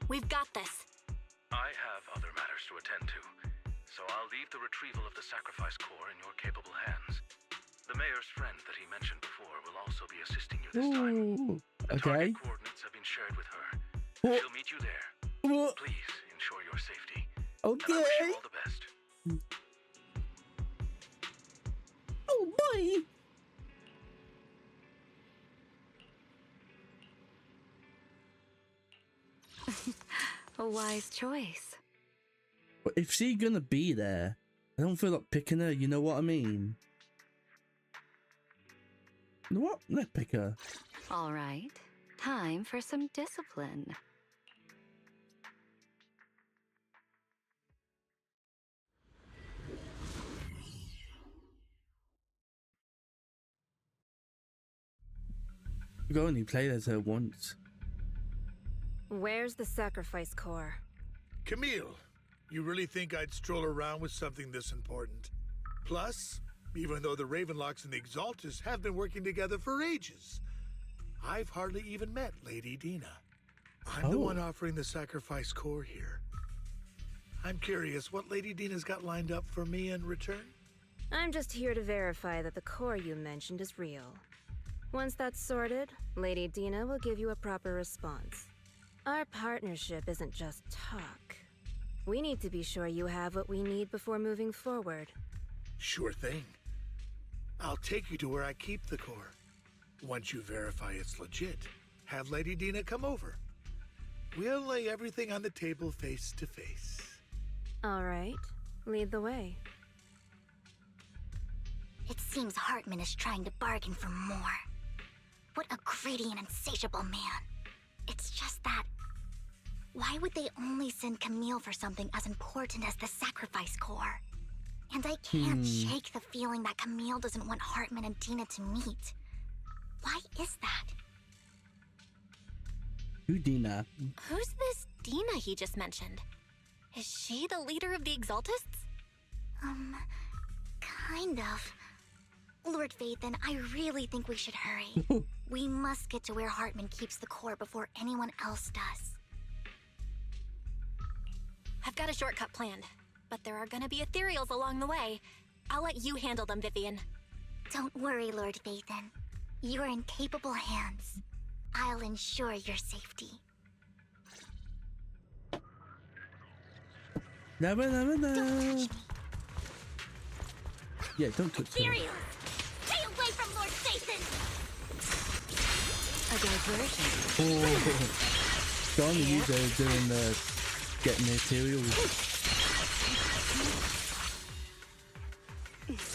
We've got this. I have other matters to attend to, so I'll leave the retrieval of the sacrifice core in your capable hands. The mayor's friend that he mentioned before will also be assisting you this time. Ooh, The okay. target coordinates have been shared with her. Oh. She'll meet you there. Oh. Please ensure your safety. And I wish you Okay. all the best. Oh boy. A wise choice. But if she's gonna be there, I don't feel like picking her, you know what I mean? You know what? Let's pick her. All right. Time for some discipline. We've only played as her once. Where's the sacrifice core? Camille, you really think I'd stroll around with something this important? Plus, even though the Ravenlocks and the Exaltists have been working together for ages, I've hardly even met Lady Dina. I'm the one offering the sacrifice core here. I'm curious what Lady Dina's got lined up for me in return? I'm just here to verify that the core you mentioned is real. Once that's sorted, Lady Dina will give you a proper response. Our partnership isn't just talk. We need to be sure you have what we need before moving forward. Sure thing. I'll take you to where I keep the core. Once you verify it's legit, have Lady Dina come over. We'll lay everything on the table face to face. All right, lead the way. It seems Hartman is trying to bargain for more. What a greedy and insatiable man. It's just that... why would they only send Camille for something as important as the sacrifice core? And I can't shake the feeling that Camille doesn't want Hartman and Dina to meet. Why is that? Who Dina? Who's this Dina he just mentioned? Is she the leader of the Exaltists? Kind of. Lord Phaethon, I really think we should hurry. We must get to where Hartman keeps the core before anyone else does. I've got a shortcut planned, but there are gonna be ethereals along the way. I'll let you handle them, Vivian. Don't worry, Lord Phaethon. You're in capable hands. I'll ensure your safety. Never. Don't touch me. Yeah, don't touch her. Ethereals! Stay away from Lord Phaethon! A diversion. Oh, John, you doing the getting materials.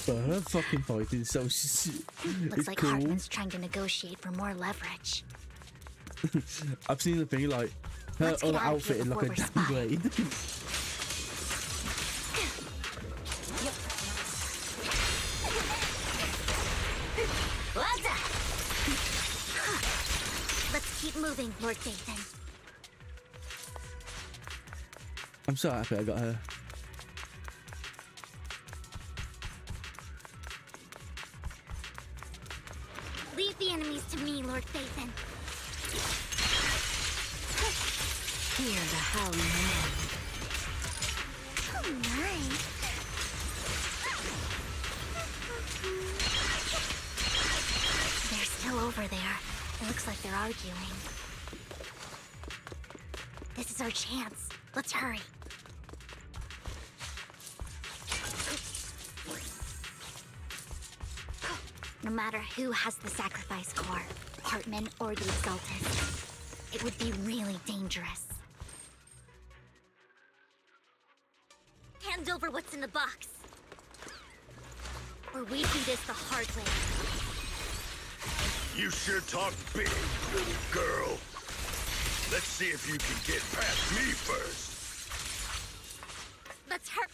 But her fucking fighting so Looks it's like cool. Hartman's trying to negotiate for more leverage. I've seen the thing like her Let's get other out of here outfit in like a before we're downgrade. Let's keep moving, Lord Phaethon. I'm so happy I got her. Lord Phaethon. Hear the howling wind. Oh my. They're still over there. It looks like they're arguing. This is our chance. Let's hurry. No matter who has the sacrifice core, Hartman or the Exaltus, it would be really dangerous. Hand over what's in the box. Or we do this the hard way. You sure talk big, little girl. Let's see if you can get past me first. Let's hurt.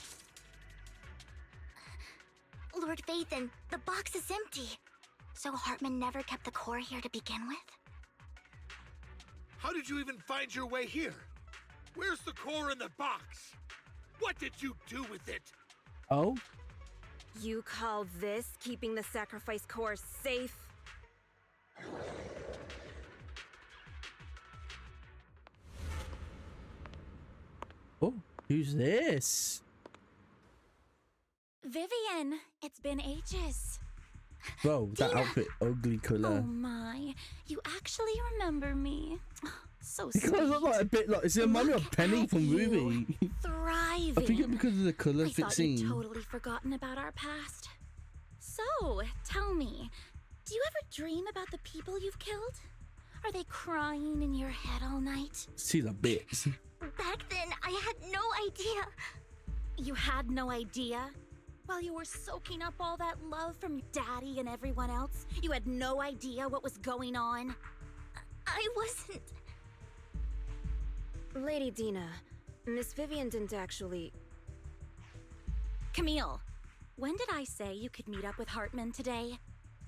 Lord Phaethon, the box is empty. So Hartman never kept the core here to begin with? How did you even find your way here? Where's the core in the box? What did you do with it? Oh? You call this keeping the sacrifice core safe? Oh, who's this? Vivian, it's been ages. Bro, that Dina. outfit, ugly Oh colour. my, you actually remember me. So It sweet. kind of look like a bit like, it's a man of Look Penny at from you, Ruby. Thriving. I think it's because of the colour I fit thought scene. you'd totally forgotten about our past. So, tell me, do you ever dream about the people you've killed? Are they crying in your head all night? See the bits. Back then, I had no idea. You had no idea? While you were soaking up all that love from your daddy and everyone else, you had no idea what was going on? I wasn't. Lady Dina, Miss Vivian didn't actually... Camille, when did I say you could meet up with Hartman today?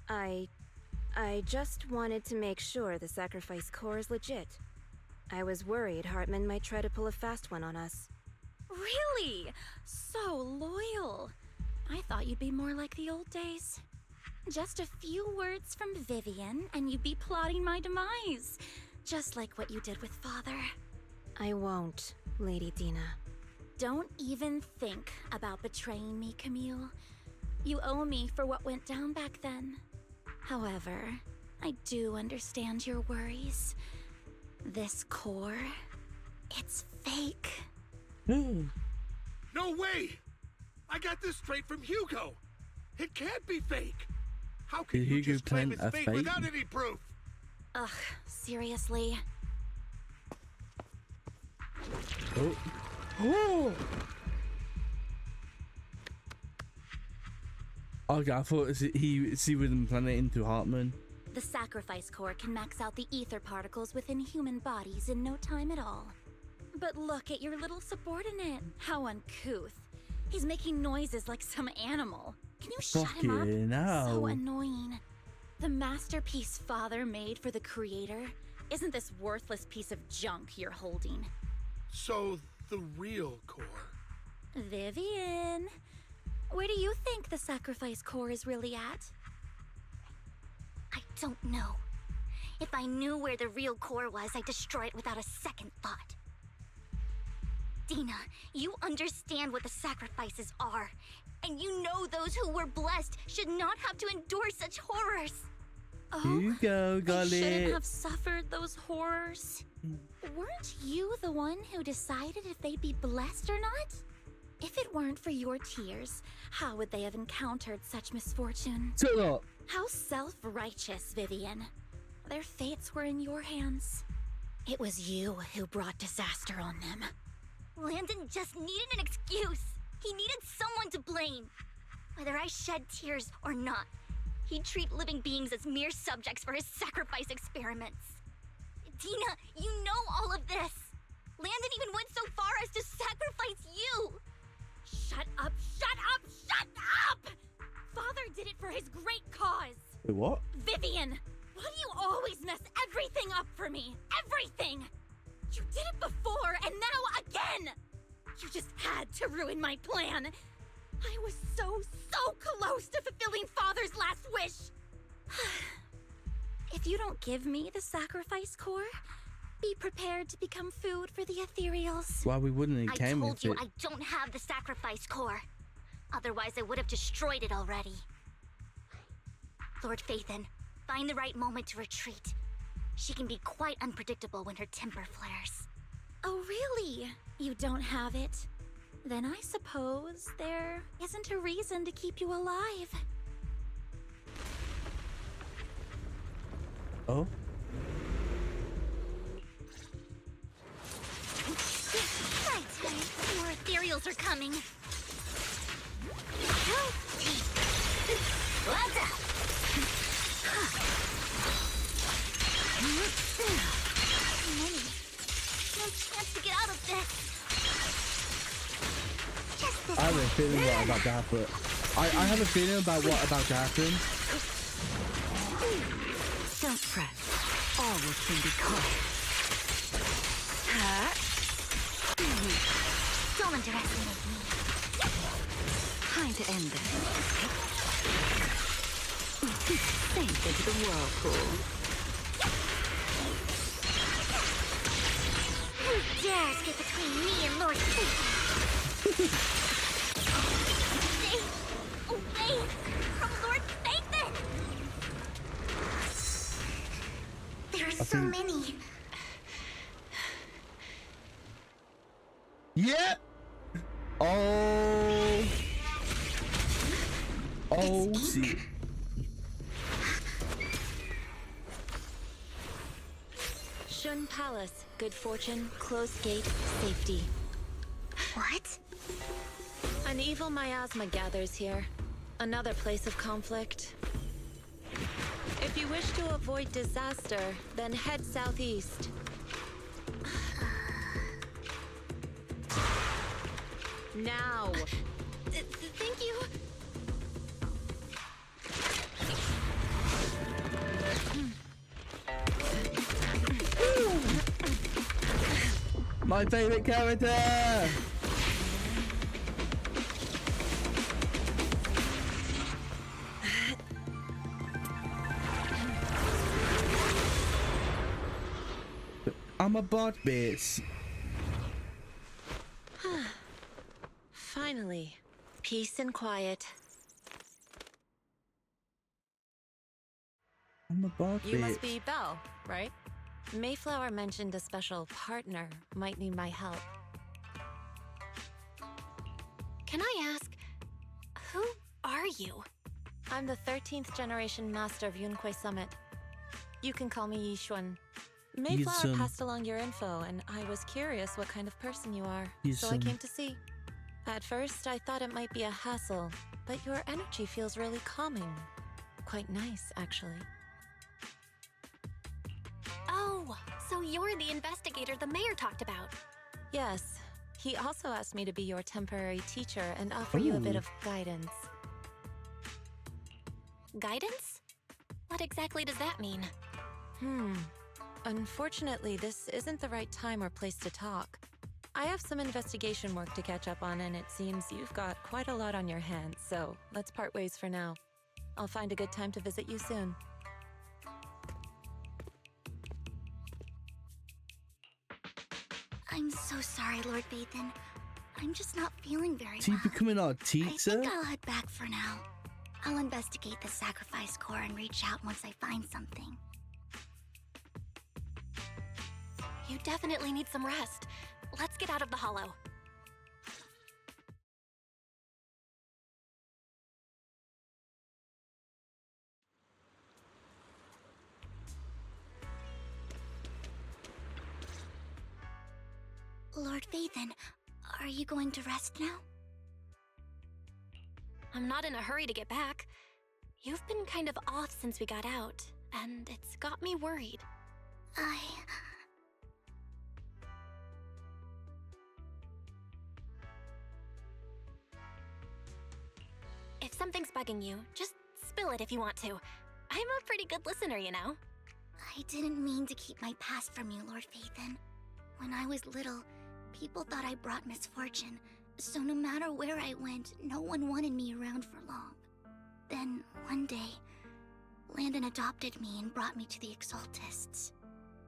I just wanted to make sure the sacrifice core is legit. I was worried Hartman might try to pull a fast one on us. Really? So loyal. I thought you'd be more like the old days. Just a few words from Vivian, and you'd be plotting my demise. Just like what you did with Father. I won't, Lady Dina. Don't even think about betraying me, Camille. You owe me for what went down back then. However, I do understand your worries. This core, it's fake. No way! I got this straight from Hugo. It can't be fake. How can Did you Hugo just claim plant it's a fake fake? without any proof? Ugh, seriously? Oh. Oh! Okay, I thought he would plant it into Hartman. The sacrifice core can max out the ether particles within human bodies in no time at all. But look at your little subordinate. How uncouth. He's making noises like some animal. Can you shut him up? Fucking hell. So annoying. The masterpiece Father made for the Creator isn't this worthless piece of junk you're holding. So, the real core. Vivian, where do you think the sacrifice core is really at? I don't know. If I knew where the real core was, I'd destroy it without a second thought. Dina, you understand what the sacrifices are. And you know those who were blessed should not have to endure such horrors. Oh, Hugo got they shouldn't it. have suffered those horrors. Weren't you the one who decided if they'd be blessed or not? If it weren't for your tears, how would they have encountered such misfortune? Shut up. How self-righteous, Vivian. Their fates were in your hands. It was you who brought disaster on them. Landon just needed an excuse. He needed someone to blame. Whether I shed tears or not, he'd treat living beings as mere subjects for his sacrifice experiments. Dina, you know all of this. Landon even went so far as to sacrifice you. Shut up, shut up, shut up! Father did it for his great cause. Wait, what? Vivian, why do you always mess everything up for me? Everything! You did it before, and now again! You just had to ruin my plan. I was so close to fulfilling Father's last wish. If you don't give me the sacrifice core, be prepared to become food for the ethereals. Why we wouldn't? It I came told with you it. I don't have the sacrifice core. Otherwise, I would have destroyed it already. Lord Phaethon, find the right moment to retreat. She can be quite unpredictable when her temper flares. Oh, really? You don't have it? Then I suppose there isn't a reason to keep you alive. Oh. My turn. More ethereals are coming. What's up? Many. No chance to get out of this. Just this I have a one. feeling what about to happen. I have a feeling about what about to happen. Don't fret. All will soon be caught. Don't underestimate me. Time to end this. Sink into the whirlpool. Who dares get between me and Lord Phaethon? Stay away from Lord Phaethon! There are so many. Yeah. Oh. Oh, see. Shun Palace, good fortune, closed gate, safety. What? An evil miasma gathers here. Another place of conflict. If you wish to avoid disaster, then head southeast. Now! Thank you. My favorite character. I'm a bot, bitch. Finally, peace and quiet. I'm a bot, You bitch. must be Belle, right? Mayflower mentioned a special partner might need my help. Can I ask, who are you? I'm the 13th generation master of Yunque Summit. You can call me Yishuan. Mayflower passed along your info, and I was curious what kind of person you are, so I came to see. At first, I thought it might be a hassle, but your energy feels really calming. Quite nice, actually. Oh, so you're the investigator the mayor talked about. Yes. He also asked me to be your temporary teacher and offer you a bit of guidance. Guidance? What exactly does that mean? Unfortunately, this isn't the right time or place to talk. I have some investigation work to catch up on, and it seems you've got quite a lot on your hands, so let's part ways for now. I'll find a good time to visit you soon. I'm so sorry, Lord Phaethon. I'm just not feeling very Is he well. becoming our I teacher? think I'll head back for now. I'll investigate the sacrifice core and reach out once I find something. You definitely need some rest. Let's get out of the hollow. Lord Phaethon, are you going to rest now? I'm not in a hurry to get back. You've been kind of off since we got out, and it's got me worried. If something's bugging you, just spill it if you want to. I'm a pretty good listener, you know. I didn't mean to keep my past from you, Lord Phaethon. When I was little, people thought I brought misfortune, so no matter where I went, no one wanted me around for long. Then, one day, Landon adopted me and brought me to the Exaltists.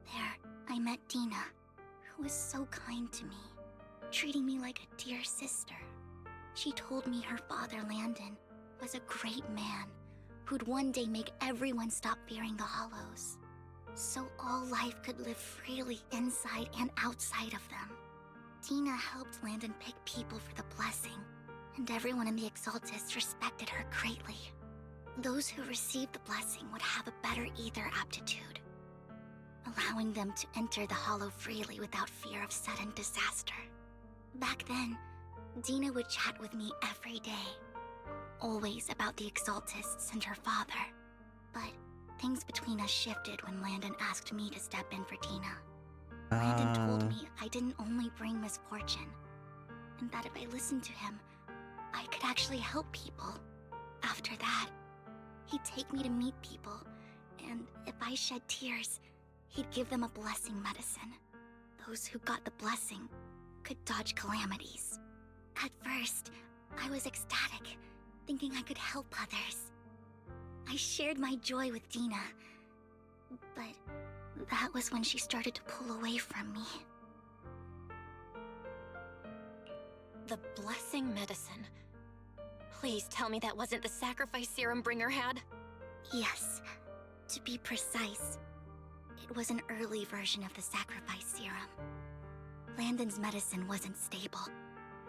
There, I met Dina, who was so kind to me, treating me like a dear sister. She told me her father, Landon, was a great man who'd one day make everyone stop fearing the Hollows, so all life could live freely inside and outside of them. Dina helped Landon pick people for the blessing, and everyone in the Exaltists respected her greatly. Those who received the blessing would have a better ether aptitude, allowing them to enter the Hollow freely without fear of sudden disaster. Back then, Dina would chat with me every day, always about the Exaltists and her father. But things between us shifted when Landon asked me to step in for Dina. Landon told me I didn't only bring misfortune, and that if I listened to him, I could actually help people. After that, he'd take me to meet people, and if I shed tears, he'd give them a blessing medicine. Those who got the blessing could dodge calamities. At first, I was ecstatic, thinking I could help others. I shared my joy with Dina, but that was when she started to pull away from me. The blessing medicine. Please tell me that wasn't the sacrifice serum Bringer had? Yes. To be precise, it was an early version of the sacrifice serum. Landon's medicine wasn't stable.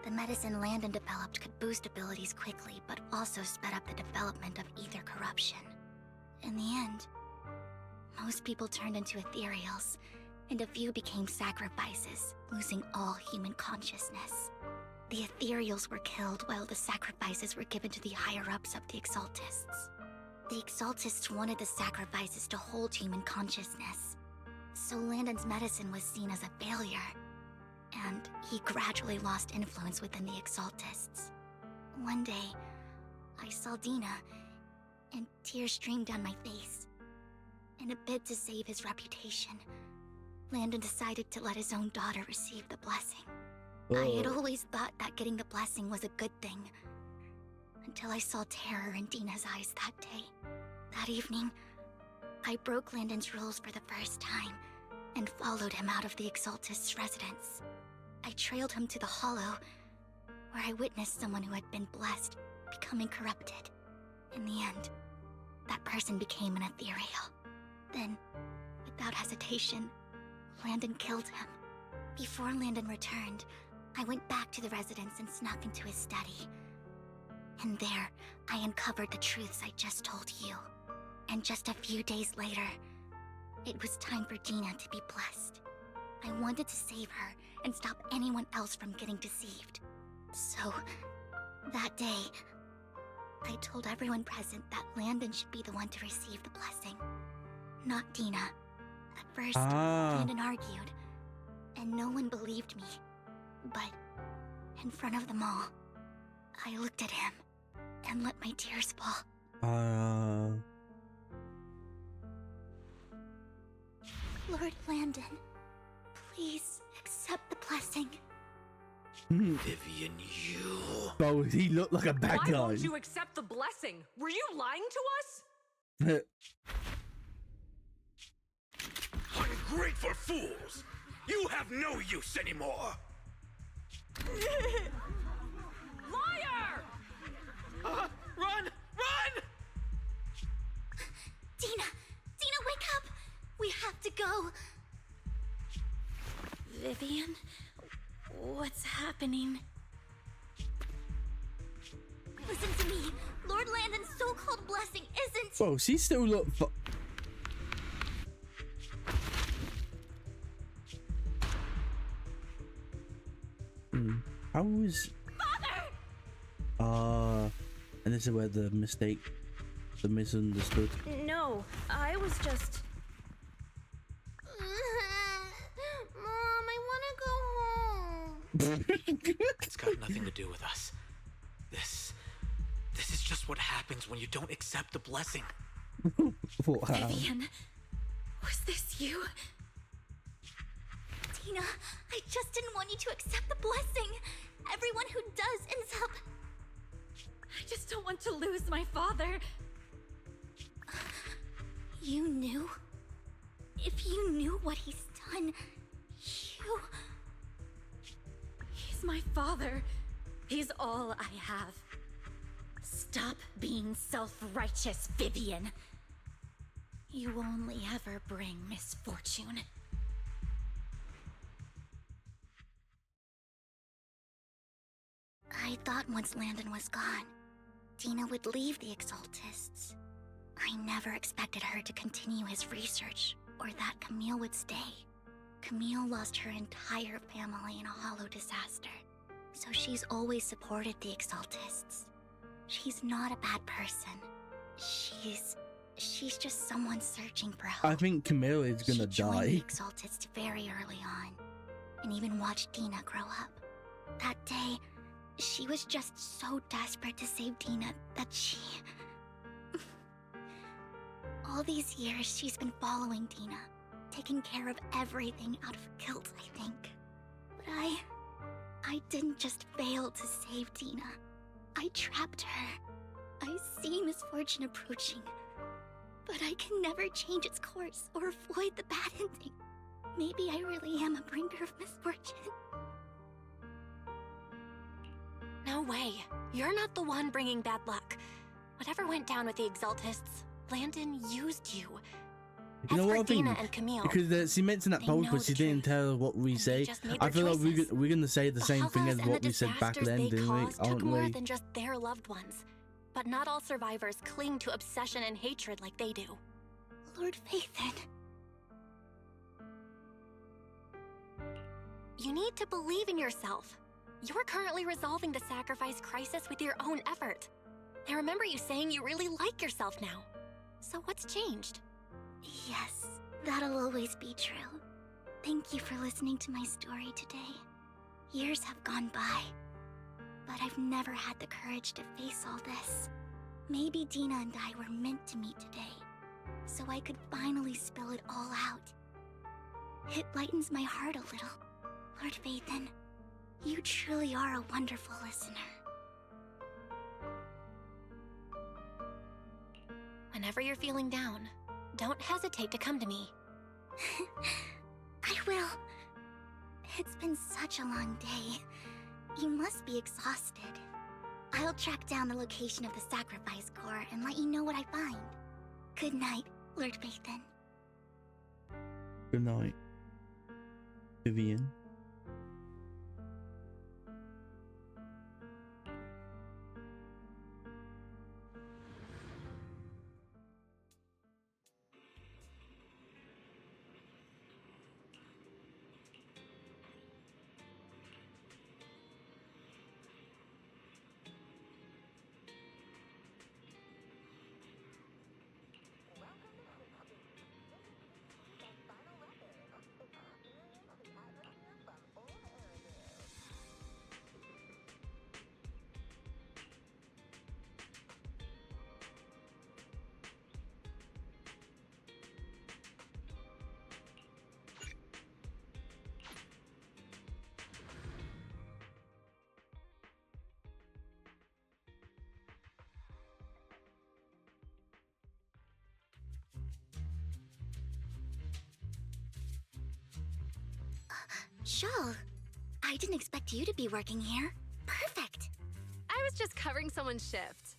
The medicine Landon developed could boost abilities quickly, but also sped up the development of ether corruption. In the end, most people turned into ethereals, and a few became sacrifices, losing all human consciousness. The ethereals were killed while the sacrifices were given to the higher-ups of the Exaltists. The Exaltists wanted the sacrifices to hold human consciousness, so Landon's medicine was seen as a failure, and he gradually lost influence within the Exaltists. One day, I saw Dina, and tears streamed down my face. In a bid to save his reputation, Landon decided to let his own daughter receive the blessing. I had always thought that getting the blessing was a good thing, until I saw terror in Dina's eyes that day. That evening, I broke Landon's rules for the first time, and followed him out of the Exaltist's residence. I trailed him to the Hollow, where I witnessed someone who had been blessed becoming corrupted. In the end, that person became an ethereal. Then, without hesitation, Landon killed him. Before Landon returned, I went back to the residence and snuck into his study. And there, I uncovered the truths I just told you. And just a few days later, it was time for Dina to be blessed. I wanted to save her and stop anyone else from getting deceived. So, that day, I told everyone present that Landon should be the one to receive the blessing, not Dina. At first, Landon argued, and no one believed me. But, in front of them all, I looked at him and let my tears fall. Lord Landon, please accept the blessing. Vivian, you... Bro, he looked like a bad guy. Why won't you accept the blessing? Were you lying to us? Ungrateful fools! You have no use anymore! Liar! Run! Run! Dina! Dina, wake up! We have to go! Vivian? What's happening? Listen to me! Lord Landon's so-called blessing isn't... Bro, she still look How was... Father! And this is where the misunderstood. No, I was just... Mom, I want to go home. It's got nothing to do with us. This is just what happens when you don't accept the blessing. Vivian, was this you? Dina, I just didn't want you to accept the blessing. Everyone who does ends up... I just don't want to lose my father. You knew? If you knew what he's done, you... He's my father. He's all I have. Stop being self-righteous, Vivian. You only ever bring misfortune. I thought once Landon was gone, Dina would leave the Exaltists. I never expected her to continue his research, or that Camille would stay. Camille lost her entire family in a hollow disaster, so she's always supported the Exaltists. She's not a bad person. She's just someone searching for hope. I think Camille is gonna She joined the die. Exaltists very early on, and even watched Dina grow up. That day, she was just so desperate to save Dina that she... All these years, she's been following Dina, taking care of everything out of guilt, I think. But I didn't just fail to save Dina. I trapped her. I see misfortune approaching, but I can never change its course or avoid the bad ending. Maybe I really am a bringer of misfortune. No way. You're not the one bringing bad luck. Whatever went down with the Exaltists, Landon used you. You know As what for I think? Dina and Camille, Because she mentioned that they post, know but she the didn't truth. tell what we say. just made I their feel like choices. we're gonna say the same thing Hollows as and what the we said back disasters then, they didn't we? caused took Aren't more we? than just their loved ones. But not all survivors cling to obsession and hatred like they do. Lord Phaethon. You need to believe in yourself. You're currently resolving the sacrifice crisis with your own effort. I remember you saying you really like yourself now. So what's changed? Yes, that'll always be true. Thank you for listening to my story today. Years have gone by, but I've never had the courage to face all this. Maybe Dina and I were meant to meet today, so I could finally spill it all out. It lightens my heart a little. Lord Phaethon, you truly are a wonderful listener. Whenever you're feeling down, don't hesitate to come to me. I will. It's been such a long day. You must be exhausted. I'll track down the location of the sacrifice core and let you know what I find. Good night, Lord Phaethon. Good night, Vivian. Shawl, I didn't expect you to be working here. Perfect. I was just covering someone's shift.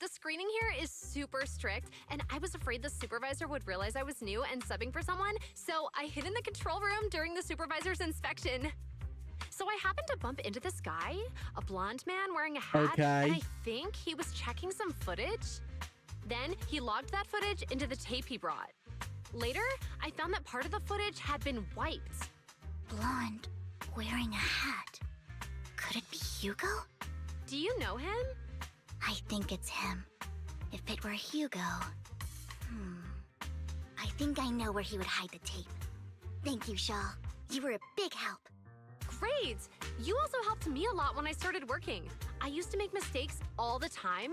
The screening here is super strict, and I was afraid the supervisor would realize I was new and subbing for someone, so I hid in the control room during the supervisor's inspection. So I happened to bump into this guy, a blonde man wearing a hat, Okay. and I think he was checking some footage. Then he logged that footage into the tape he brought. Later, I found that part of the footage had been wiped. Blonde, wearing a hat. Could it be Hugo? Do you know him? I think it's him. If it were Hugo... I think I know where he would hide the tape. Thank you, Shaw. You were a big help. Great! You also helped me a lot when I started working. I used to make mistakes all the time.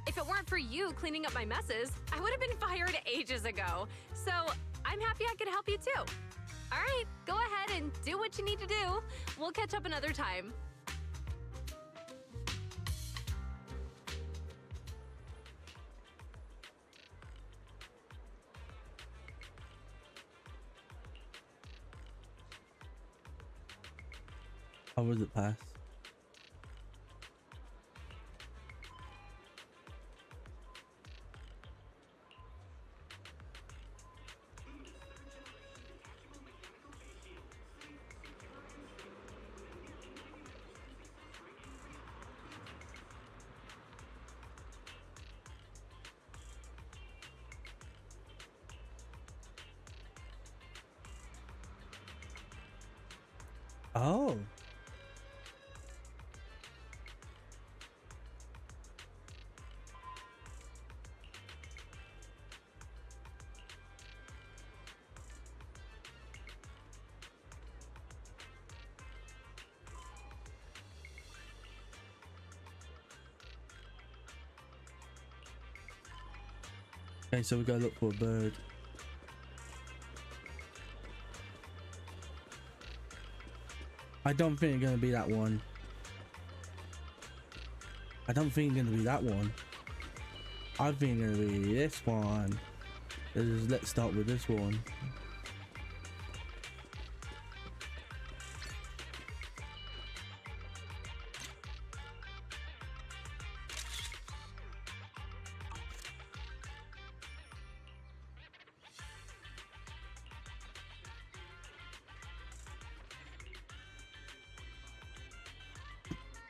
If it weren't for you cleaning up my messes, I would have been fired ages ago. So I'm happy I could help you too. All right, go ahead and do what you need to do. We'll catch up another time. How was it pass? Oh. Okay, so we gotta look for a bird. I don't think it's gonna be that one. I don't think it's gonna be that one. I think it's gonna be this one. Let's start with this one.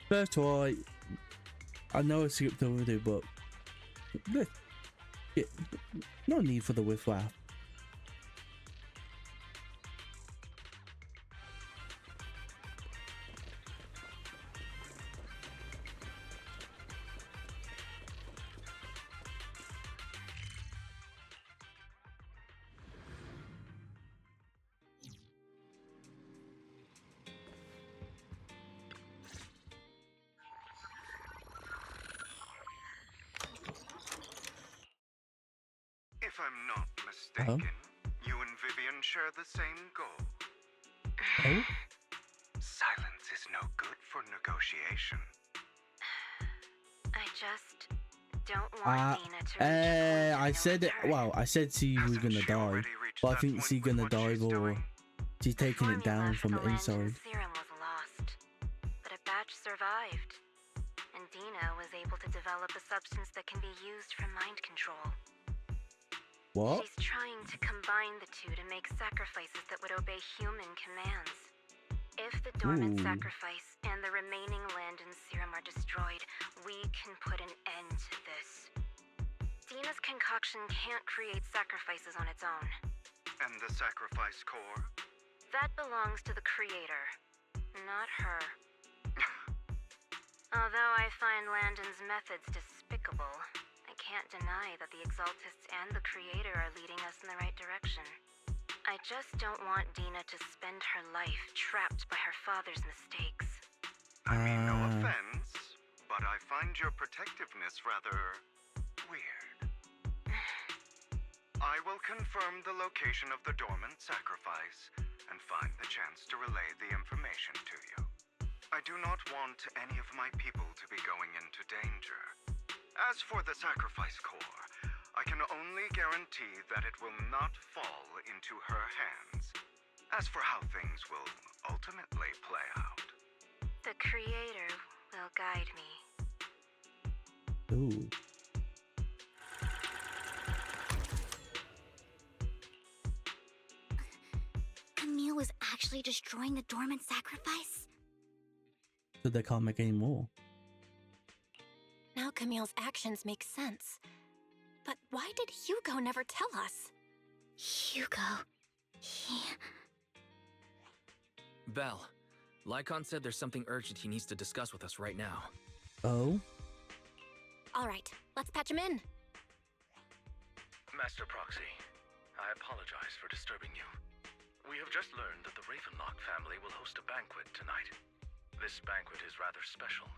First try. I know I skipped over it, but no need for the whiff laugh. If I'm not mistaken, you and Vivian share the same goal. Oh? Silence is no good for negotiation. I just don't want Dina to reach I said it. Well, I said she was gonna die, but I think she's gonna die or she's taking it down from the inside. Serum was lost, but a batch survived, and Dina was able to develop a substance that can be used for mind control. What? She's trying to combine the two to make sacrifices that would obey human commands. If the dormant sacrifice and the remaining land and serum are destroyed, we can put an end to this. Dina's concoction can't create sacrifices on its own. And the sacrifice core? That belongs to the creator, not her. Although I find Landon's methods despicable, I can't deny that the Exaltists and the creator are leading us in the right direction. I just don't want Dina to spend her life trapped by her father's mistakes. I mean, no offense, but I find your protectiveness rather weird. I will confirm the location of the dormant sacrifice and find the chance to relay the information to you. I do not want any of my people to be going into danger. As for the sacrifice core, I can only guarantee that it will not fall into her hands. As for how things will ultimately play out, the creator will guide me. Ooh. Camille was actually destroying the dormant sacrifice? So they can't make any more. Now Camille's actions make sense. But why did Hugo never tell us? Hugo... Belle, Lycon said there's something urgent he needs to discuss with us right now. Oh? All right, let's patch him in. Master Proxy, I apologize for disturbing you. We have just learned that the Ravenlock family will host a banquet tonight. This banquet is rather special,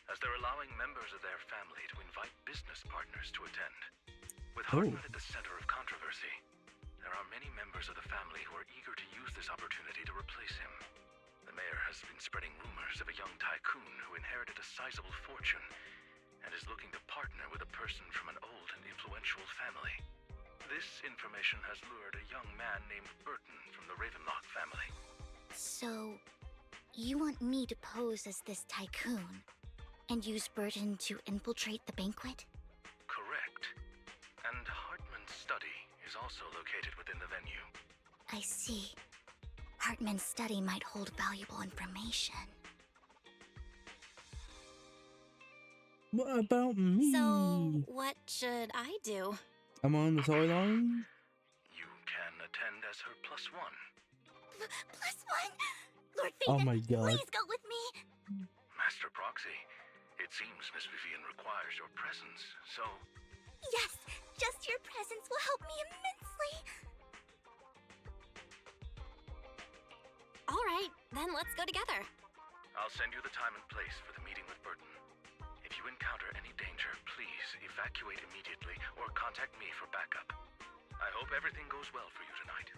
as they're allowing members of their family to invite business partners to attend. With Hartman at the center of controversy, there are many members of the family who are eager to use this opportunity to replace him. The mayor has been spreading rumors of a young tycoon who inherited a sizable fortune and is looking to partner with a person from an old and influential family. This information has lured a young man named Burton from the Ravenlock family. So, You want me to pose as this tycoon and use Burton to infiltrate the banquet? Correct. And Hartman's study is also located within the venue. I see. Hartman's study might hold valuable information. What about me? So, what should I do? I'm on the sideline. You can attend as her +1. +1? Lord Oh Phaeton, my God. please go with me. Master Proxy, it seems Miss Vivian requires your presence, so... Yes, just your presence will help me immensely. All right, then let's go together. I'll send you the time and place for the meeting with Burton. If you encounter any danger, please evacuate immediately or contact me for backup. I hope everything goes well for you tonight.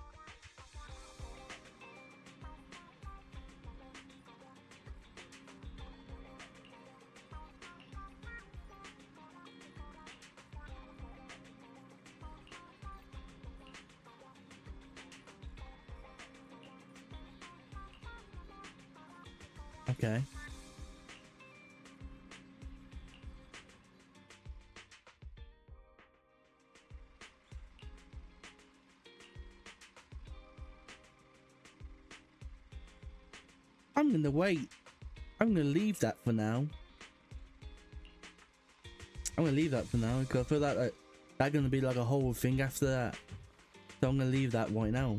Okay. I'm gonna wait. I'm gonna leave that for now. I'm gonna leave that for now because I feel like that's gonna be like a whole thing after that. So I'm gonna leave that right now.